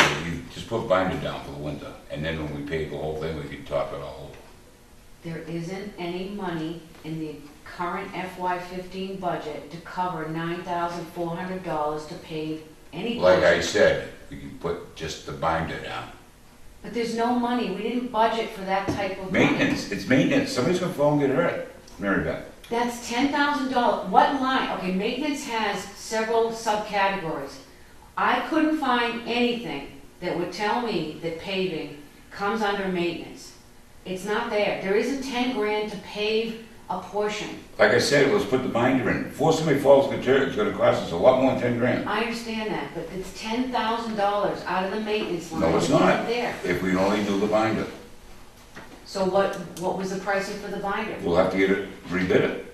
just put binder down for the winter, and then when we pave the whole thing, we can top it all over. There isn't any money in the current FY15 budget to cover $9,400 to pave any Like I portion. said, we can put just the binder down. But there's no money. We didn't budget for that type of money. Maintenance, it's maintenance. Somebody's gonna fall and get hurt, Mary Beth. That's $10,000. What line? Okay, maintenance has several subcategories. I couldn't find anything that would tell me that paving comes under maintenance. It's not there. There isn't 10 grand to pave a portion. Like I said, let's put the binder in. Before somebody falls and gets hurt, it's gonna cost us a lot more than 10 grand. I understand that, but it's $10,000 out of the maintenance line. No, it's It isn't not. there. If we only do the binder, So what was the pricing for the binder? we'll have to get it, rebid it.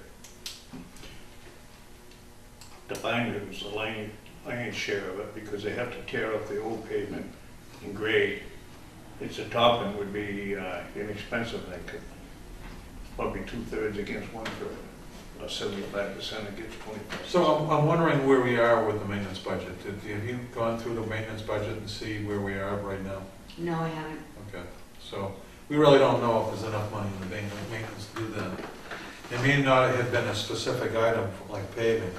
The binder was the lion's share of it, because they have to tear up the old pavement and grade. It's a topping would be inexpensive, I think. Probably 2/3 against 1/3, or 75% against 25%. So I'm wondering where we are with the maintenance budget. Have you gone through the maintenance budget and see where we are right now? No, I haven't. Okay, so we really don't know if there's enough money in the maintenance to do that. There may not have been a specific item like paving,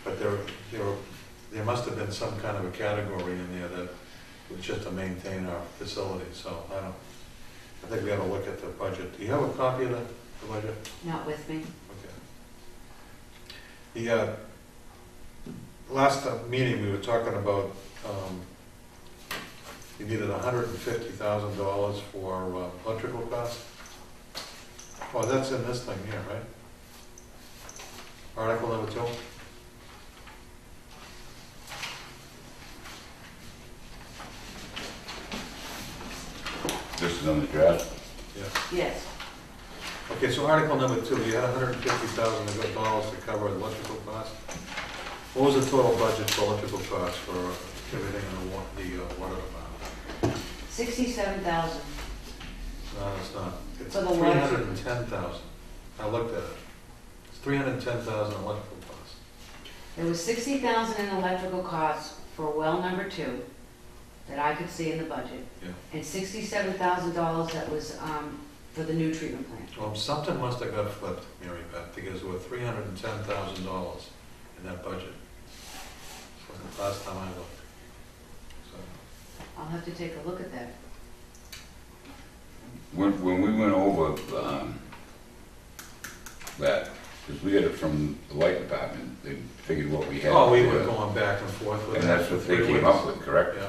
but there must have been some kind of a category in there that was just to maintain our facilities, so I think we ought to look at the budget. Do you have a copy of the budget? Not with me. Okay. The last meeting, we were talking about, you needed $150,000 for electrical costs. Oh, that's in this thing here, right? Article number 2? This is on the draft. Yeah. Yes. Okay, so article number 2, you had $150,000 to cover electrical costs. What was the total budget for electrical costs for everything in the water department? 67,000. No, it's not. It's For the water. 310,000. I looked at it. It's 310,000 electrical costs. There was 60,000 in electrical costs for well number 2 that I could see in the budget. Yeah. And $67,000 that was for the new treatment plant. Well, something must have got flipped, Mary Beth, because there were $310,000 in that budget. For the last time I looked. So, I'll have to take a look at that. When we went over, that, because we got it from the light department, they figured what we had. oh, we were going back and forth with And that that's for what they 3 came weeks. up with, correct? Yeah.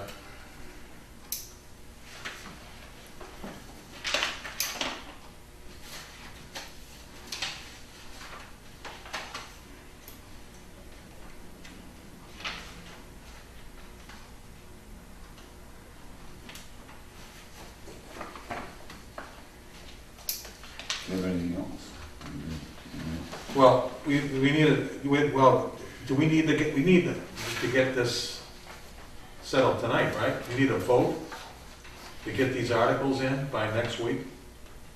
Do you have anything else? Well, we needed, well, do we need to get, we need to get this settled tonight, right? We need a vote to get these articles in by next week?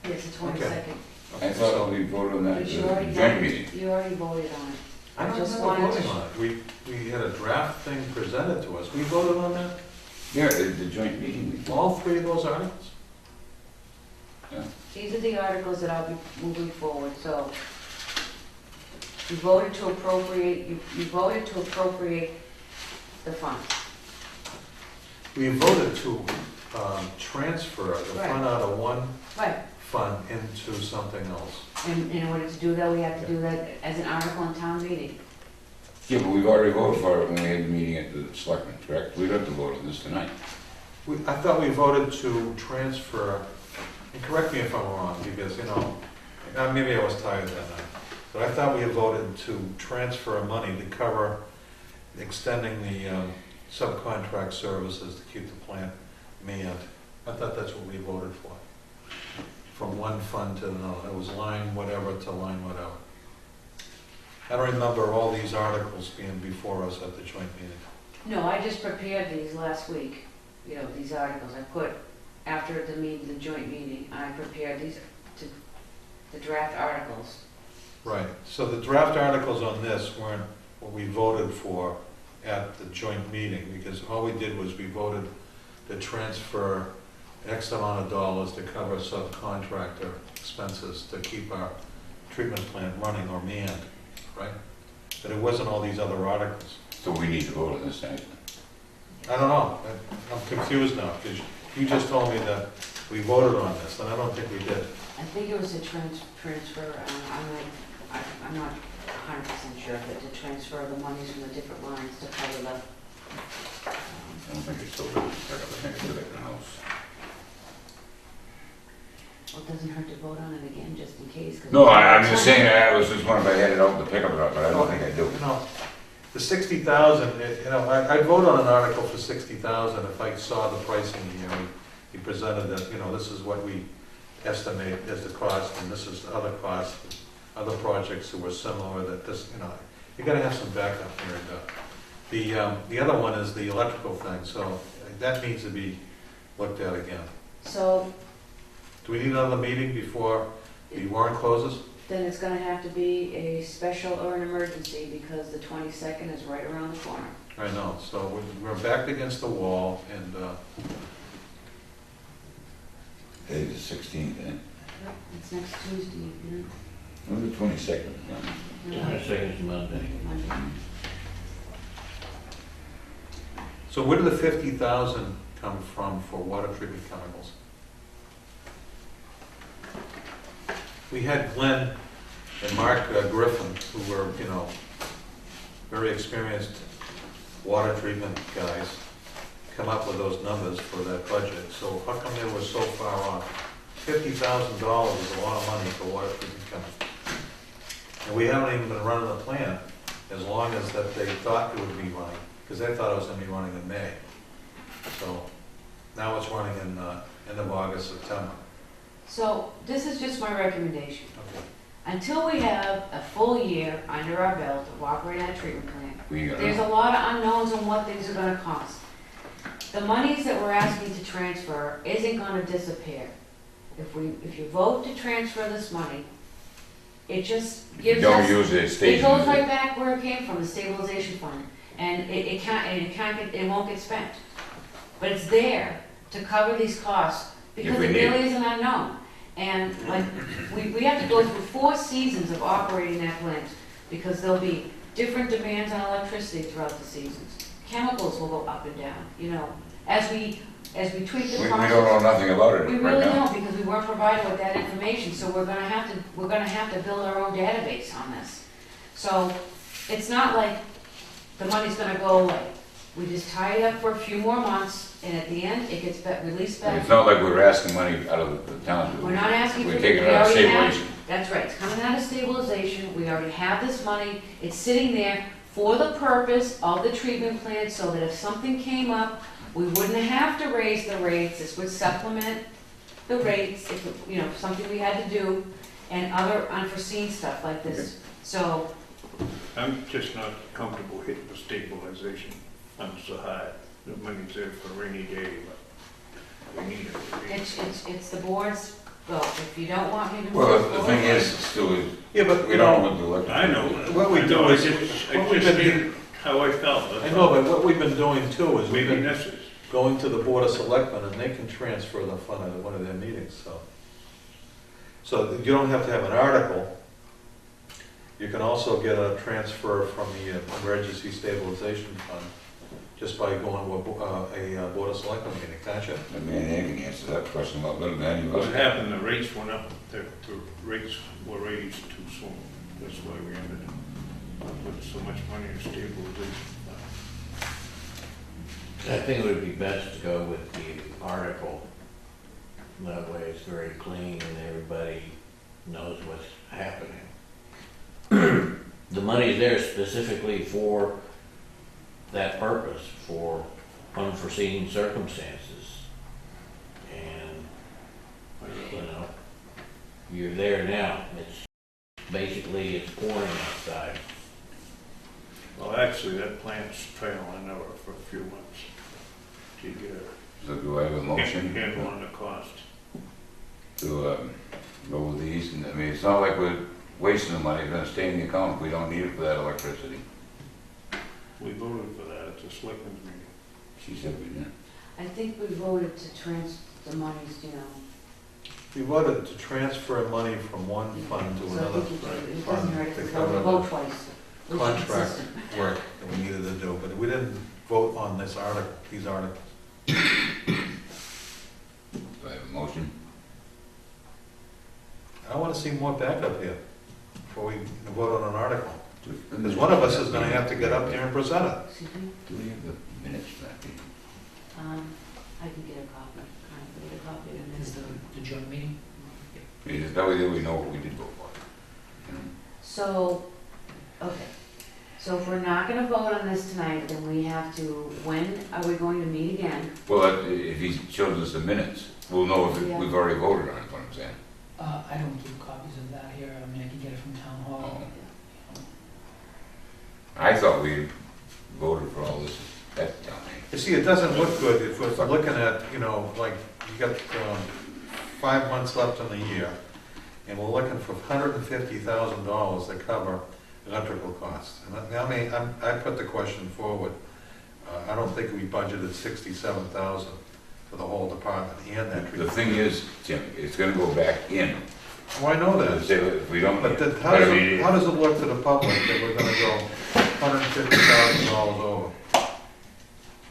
Yes, the Okay. 22nd. I thought we voted on that But in you the already joint voted, meeting. you already voted on it. I don't just remember wanted to voting on it. We had a draft thing presented to us. We voted on that? Yeah, the joint meeting. we did. All 3 of those articles? These are the articles that I'll be moving forward, so you voted to appropriate, you voted to appropriate the funds. We voted to transfer the Right. fund out of one Right. fund into something else. And in order to do that, we have to do that as an article in town meeting. Yeah, but we've already voted for it when we had the meeting at the selectmen, correct? We don't have to vote on this tonight. I thought we voted to transfer, and correct me if I'm wrong, because, maybe I was tired that night, but I thought we had voted to transfer money to cover extending the subcontract services to keep the plant manned. I thought that's what we voted for. From one fund to another. It was line whatever to line whatever. I don't remember all these articles being before us at the joint meeting. No, I just prepared these last week, these articles. I put, after the meeting, the joint meeting, I prepared these, the draft articles. Right, so the draft articles on this weren't what we voted for at the joint meeting, because all we did was we voted to transfer X amount of dollars to cover subcontractor expenses to keep our treatment plant running or manned, right? But it wasn't all these other articles. So we need to vote on this tonight. I don't know, I'm confused now, because you just told me that we voted on this, and I don't think we did. I think it was a transfer, I'm not 100% sure, but to transfer the monies from the different lines to cover the, I don't think it's still good. I think it's at the house. well, it doesn't hurt to vote on it again, just in case. 'cause No, I'm just saying, I was just wondering if I had it out to pick up, but I don't think I do. You know, the 60,000, I'd vote on an article for 60,000 if I saw the pricing here. He presented that, this is what we estimate as the cost, and this is the other costs, other projects that were similar, that this, you gotta have some backup here. The other one is the electrical thing, so that needs to be looked at again. So Do we need another meeting before the warrant closes? then it's gonna have to be a special or an emergency, because the 22nd is right around the corner. I know, so we're backed against the wall, and, Today's the 16th, eh? It's next Tuesday, Or the 22nd. Yeah, second's Monday. Monday. so where did the 50,000 come from for water treatment chemicals? We had Glenn and Mark Griffin, who were, very experienced water treatment guys, come up with those numbers for that budget. So how come they were so far off? $50,000 is a lot of money for water treatment chemicals. And we haven't even been running the plant as long as that they thought it would be running, because they thought it was going to be running in May. So now it's running in end of August, September. So this is just my recommendation. Okay. Until we have a full year under our belt of operating that treatment plant, We, there's a lot of unknowns on what things are gonna cost. The monies that we're asking to transfer isn't gonna disappear. If you vote to transfer this money, it just if you gives don't us, use it, it stays. it goes right back where it came from, the stabilization fund. And it won't get spent. But it's there to cover these costs, because we it need it. really is an unknown. And like, we have to go through 4 seasons of operating that plant, because there'll be different demands on electricity throughout the seasons. Chemicals will go up and down, you know, as we tweak the We process. don't know nothing about it We right really now. don't, because we weren't provided with that information, so we're gonna have to build our own database on this. So, it's not like the money's gonna go away. We just tie it up for a few more months, and at the end, it gets released back. It's not like we're asking money out of the town. We're not asking for We're it. taking We it out of already have- stabilization. That's right, it's coming out of stabilization, we already have this money, it's sitting there for the purpose of the treatment plant, so that if something came up, we wouldn't have to raise the rates, this would supplement the rates, if, you know, something we had to do, and other unforeseen stuff like this. So, I'm just not comfortable hitting the stabilization fund so high. The money's there for a rainy day, but we need it. it's the board's vote, if you don't want me to move Well, the forward. thing is, still, Yeah, but, we you don't know, want to look. I know. What we I do know, is- I what we've just been stated how I felt. that's I know, all. but what we've been doing too is we've Maybe been this is. going to the Board of Selectmen, and they can transfer the fund at one of their meetings, so. So you don't have to have an article. You can also get a transfer from the Emergency Stabilization Fund, just by going to a Board of Selectmen meeting, can't you? I mean, they can answer that question a lot better than any of What us. happened, the rates went up, the rates were raised too soon. That's why we ended up with so much money in stabilization. I think it would be best to go with the article. That way it's very clean and everybody knows what's happening. The money's there specifically for that purpose, for unforeseen circumstances. And, you know, you're there now. It's basically, it's pouring outside. Well, actually, that plant's trailing over for a few months to get So do I have a a motion handle on the cost. to go with these? And I mean, it's not like we're wasting the money, it's gonna stay in the account if we don't need it for that electricity. We voted for that at the selectmen's meeting. She said we didn't. I think we voted to transfer the monies, you know. We voted to transfer money from one fund to So I another think it fund doesn't hurt if to we cover vote the twice. We should contract consistent. work that we needed to do, but we didn't vote on this article, these articles. Do I have a motion? I want to see more backup here before we vote on an article. Because Because one of us is gonna have to get up there and present it. Excuse me? Do we have the minutes back here? I can get a copy. I can get a copy of the Is minutes. the joint meeting? I mean, that way we know what we did vote for. You know? So, okay. So if we're not gonna vote on this tonight, then we have to, when are we going to meet again? Well, if he shows us the minutes, we'll know if Yeah. we've already voted on it, is what I'm saying. I don't keep copies of that here, I mean, I can get it from town hall. I thought we voted for all this at the town meeting. You see, it doesn't look good if we're looking at, you know, like, you got 5 months left in the year, and we're looking for $150,000 to cover electrical costs. And I mean, I put the question forward. I don't think we budgeted $67,000 for the whole department and that The treatment. thing is, Tim, it's gonna go back in. Oh, I know that. Say, if we don't. But then But I mean, how does it look to the public that we're gonna go $150,000 over?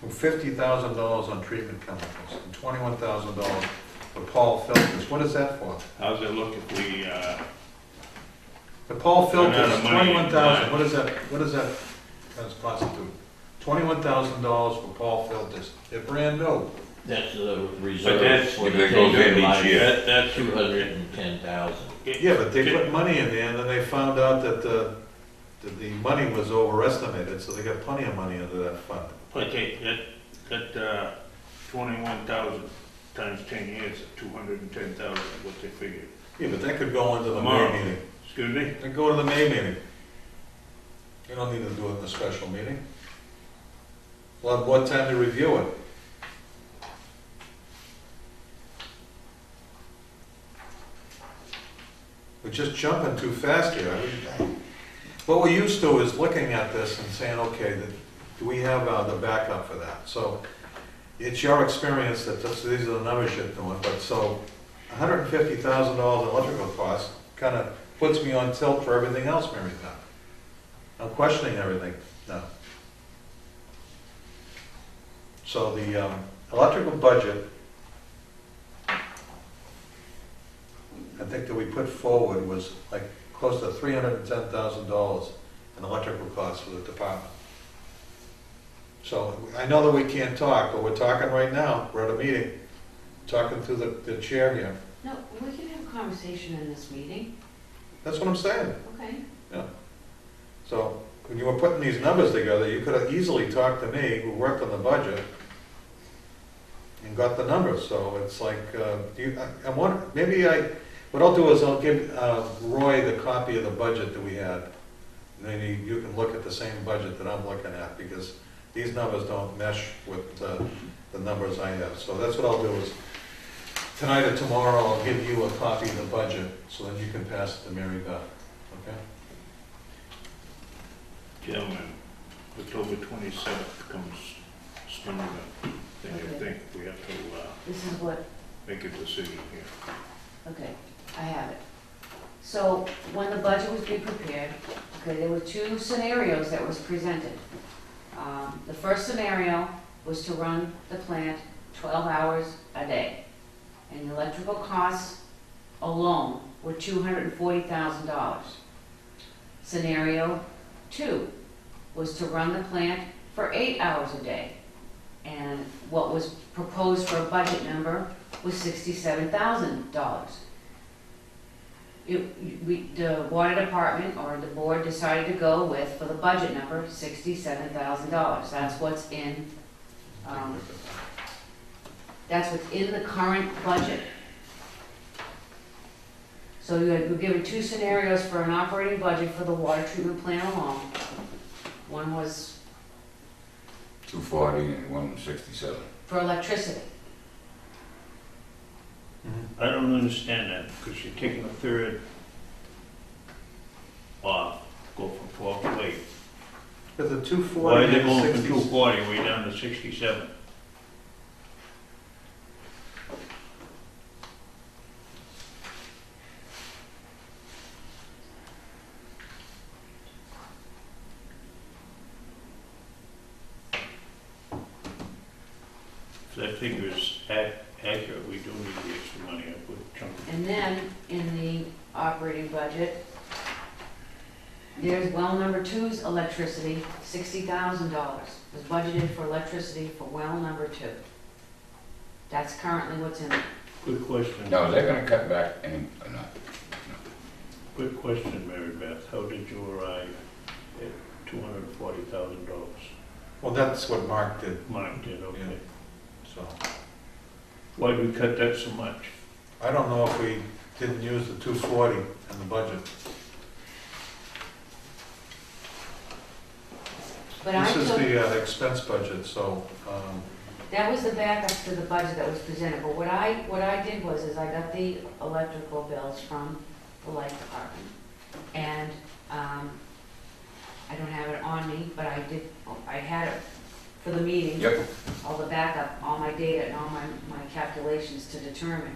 From $50,000 on treatment chemicals, and $21,000 for Paul filters, what is that for? How's it look if we, The Paul Run out filters, of money. 21,000, what does that constitute? $21,000 for Paul filters, they're brand new. That's the But reserve that's- for the It goes in 10-year each life. year. that's. 210,000. Yeah, but they put money in there, and then they found out that the money was overestimated, so they got plenty of money into that fund. Okay, that 21,000, times 10 years, at 210,000, what they figured. Yeah, but that could go into the Tomorrow. May meeting. Excuse me? Then go to the May meeting. You don't need to do it in a special meeting. We'll have more time to review it. We're just jumping too fast here. What we're used to is looking at this and saying, okay, do we have the backup for that? So it's your experience that these are the numbers you're doing, but so $150,000 electrical cost kind of puts me on tilt for everything else, Mary Beth. I'm questioning everything now. So the electrical budget, I think that we put forward was like close to $310,000 in electrical costs for the department. So I know that we can't talk, but we're talking right now. We're at a meeting, talking through the chair here. No, we can have a conversation in this meeting, That's what I'm saying. okay? So when you were putting these numbers together, you could have easily talked to me, who worked on the budget, and got the numbers. So it's like, what I'll do is I'll give Roy the copy of the budget that we had. Maybe you can look at the same budget that I'm looking at, because these numbers don't mesh with the numbers I have. So that's what I'll do is, tonight or tomorrow, I'll give you a copy of the budget, so then you can pass it to Mary Beth, okay? Gentlemen, October 27th comes swinging up. Then you think we have to This is what, make a decision here. okay, I have it. So when the budget was being prepared, okay, there were two scenarios that was presented. The first scenario was to run the plant 12 hours a day. And the electrical costs alone were $240,000. Scenario 2 was to run the plant for 8 hours a day. And what was proposed for a budget number was $67,000. The water department or the board decided to go with, for the budget number, $67,000. That's what's in, that's what's in the current budget. So we're given two scenarios for an operating budget for the water treatment plant alone. One was 240 and 167. for electricity. I don't understand that, because you're taking a third off, go from 12 to 8. But the 240 Why are they and going from 60 240 way down to 67? If that figure is accurate, we do need the extra money. I put a chunk of And then, in the operating budget, there's well number 2's electricity, $60,000 was budgeted for electricity for well number 2. That's currently what's in it. Good question. Now, is that gonna cut back any, or not? Good question, Mary Beth. How did you arrive at $240,000? Well, that's what Mark did, Mine did, okay. so. Why did we cut that so much? I don't know if we didn't use the 240 in the budget. But I This is took, the expense budget, so, that was the backup to the budget that was presented, but what I did was, is I got the electrical bills from the light department. And, I don't have it on me, but I had it for the meeting. Yep. All the backup, all my data and all my calculations to determine.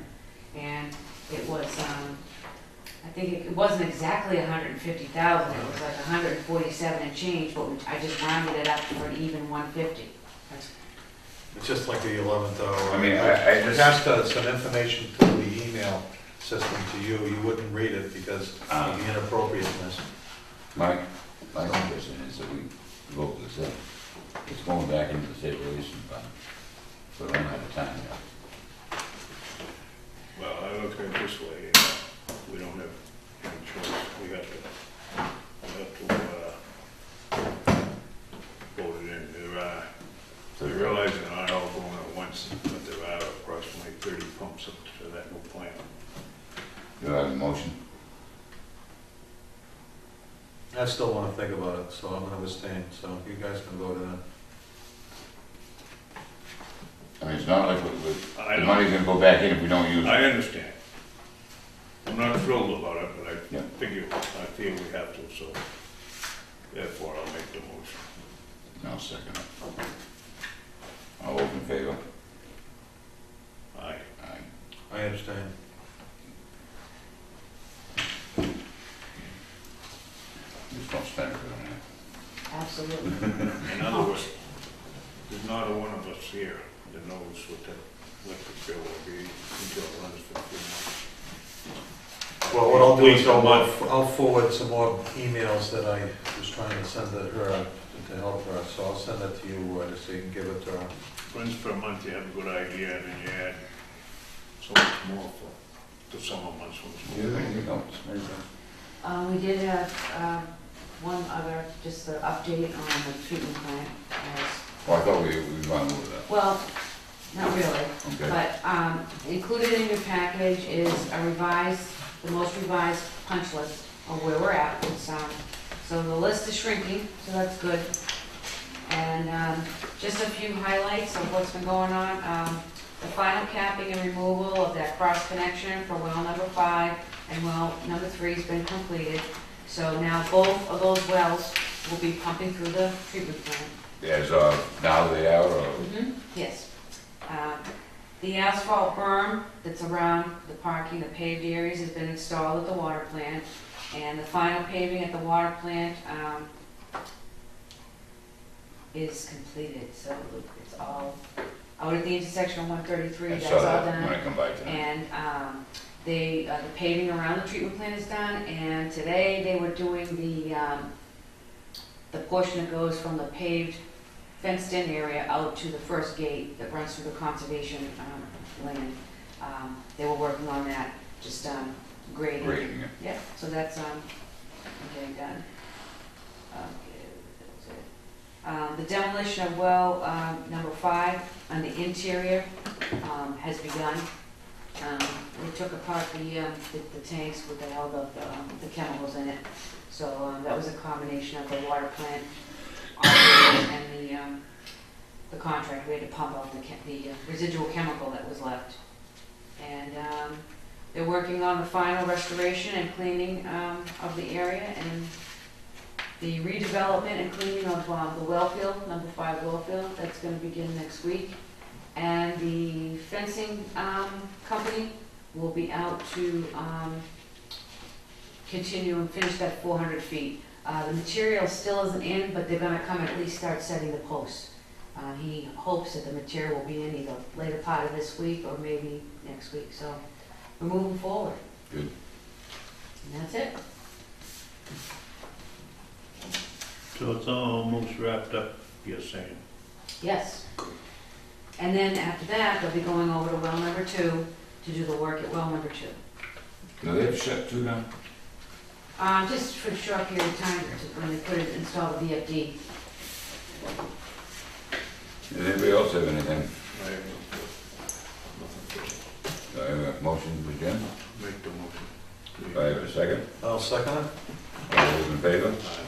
And it was, I think it wasn't exactly 150,000, it was like 147 and change, but I just rounded it up for an even 150. it's just like the 11th hour. I mean, I just- passed some information through the email system to you. You wouldn't read it because of the inappropriateness. My suggestion is that we vote this in. It's going back into the stabilization fund. So we don't have time yet. Well, I look at it this way, we don't have any choice. We have to vote it in. I realize they're not all going at once, but there are approximately 13 motion? I still wanna think about it, so I'm gonna abstain, so you guys can vote on it. I mean, it's not like I the know. money's gonna go back in if we don't use it. I understand. I'm not thrilled about it, but Yeah. I feel we have to, so therefore I'll make the motion. I'll second it. All those in favor? Aye. Aye. I abstain. Just don't spend it on that. Absolutely. In other words, there's not a one of us here that knows what the electric bill will be until it runs for 3 months. Well, what I'll do is Wait a month. I'll forward some more emails that I was trying to send to her to help her, so I'll send that to you, so you can give it to her. Runs for a month, you have a good idea, and then you add so much more for the summer months when it's You more. have anything else, Mary Beth? We did have, one other, just an update on the treatment plant. Oh, I thought we were going to move that. Well, not really. Okay. But included in your package is a revised, the most revised punch list of where we're at. So the list is shrinking, so that's good. And just a few highlights of what's been going on. The final capping and removal of that cross connection for well number 5 and well number 3 has been completed. So now both of those wells will be pumping through the treatment plant. As now they are, or? Yes. The asphalt berm that's around the parking, the paved areas has been installed at the water plant. And the final paving at the water plant is completed. So it's all out at the intersection of 133, I that's saw all that done. when I come by tonight. And the paving around the treatment plant is done, and today they were doing the portion that goes from the paved, fenced-in area out to the first gate that runs through the conservation land. They were working on that, just grading. Grading it. Yeah, so that's getting done. Okay, that was it. The demolition of well number 5 on the interior has begun. We took apart the tanks with the held up the chemicals in it. So that was a combination of the water plant operator and the contract. We had to pump out the residual chemical that was left. And they're working on the final restoration and cleaning of the area, and the redevelopment and cleaning of the well field, number 5 well field. That's going to begin next week. And the fencing company will be out to continue and finish that 400 feet. The material still isn't in, but they're gonna come at least start setting the posts. He hopes that the material will be in either later part of this week or maybe next week, so we're moving forward. Good. And that's it. So it's almost wrapped up, you're saying? Yes. And then after that, they'll be going over to well number 2 to do the work at well number 2. Do they have shut 2 down? Just for a short period of time, when they install the VFD. Does anybody else have anything? I have nothing Do I have a motion to adjourn? to make the motion. Do I have a second? I'll second it. All those in favor? Aye.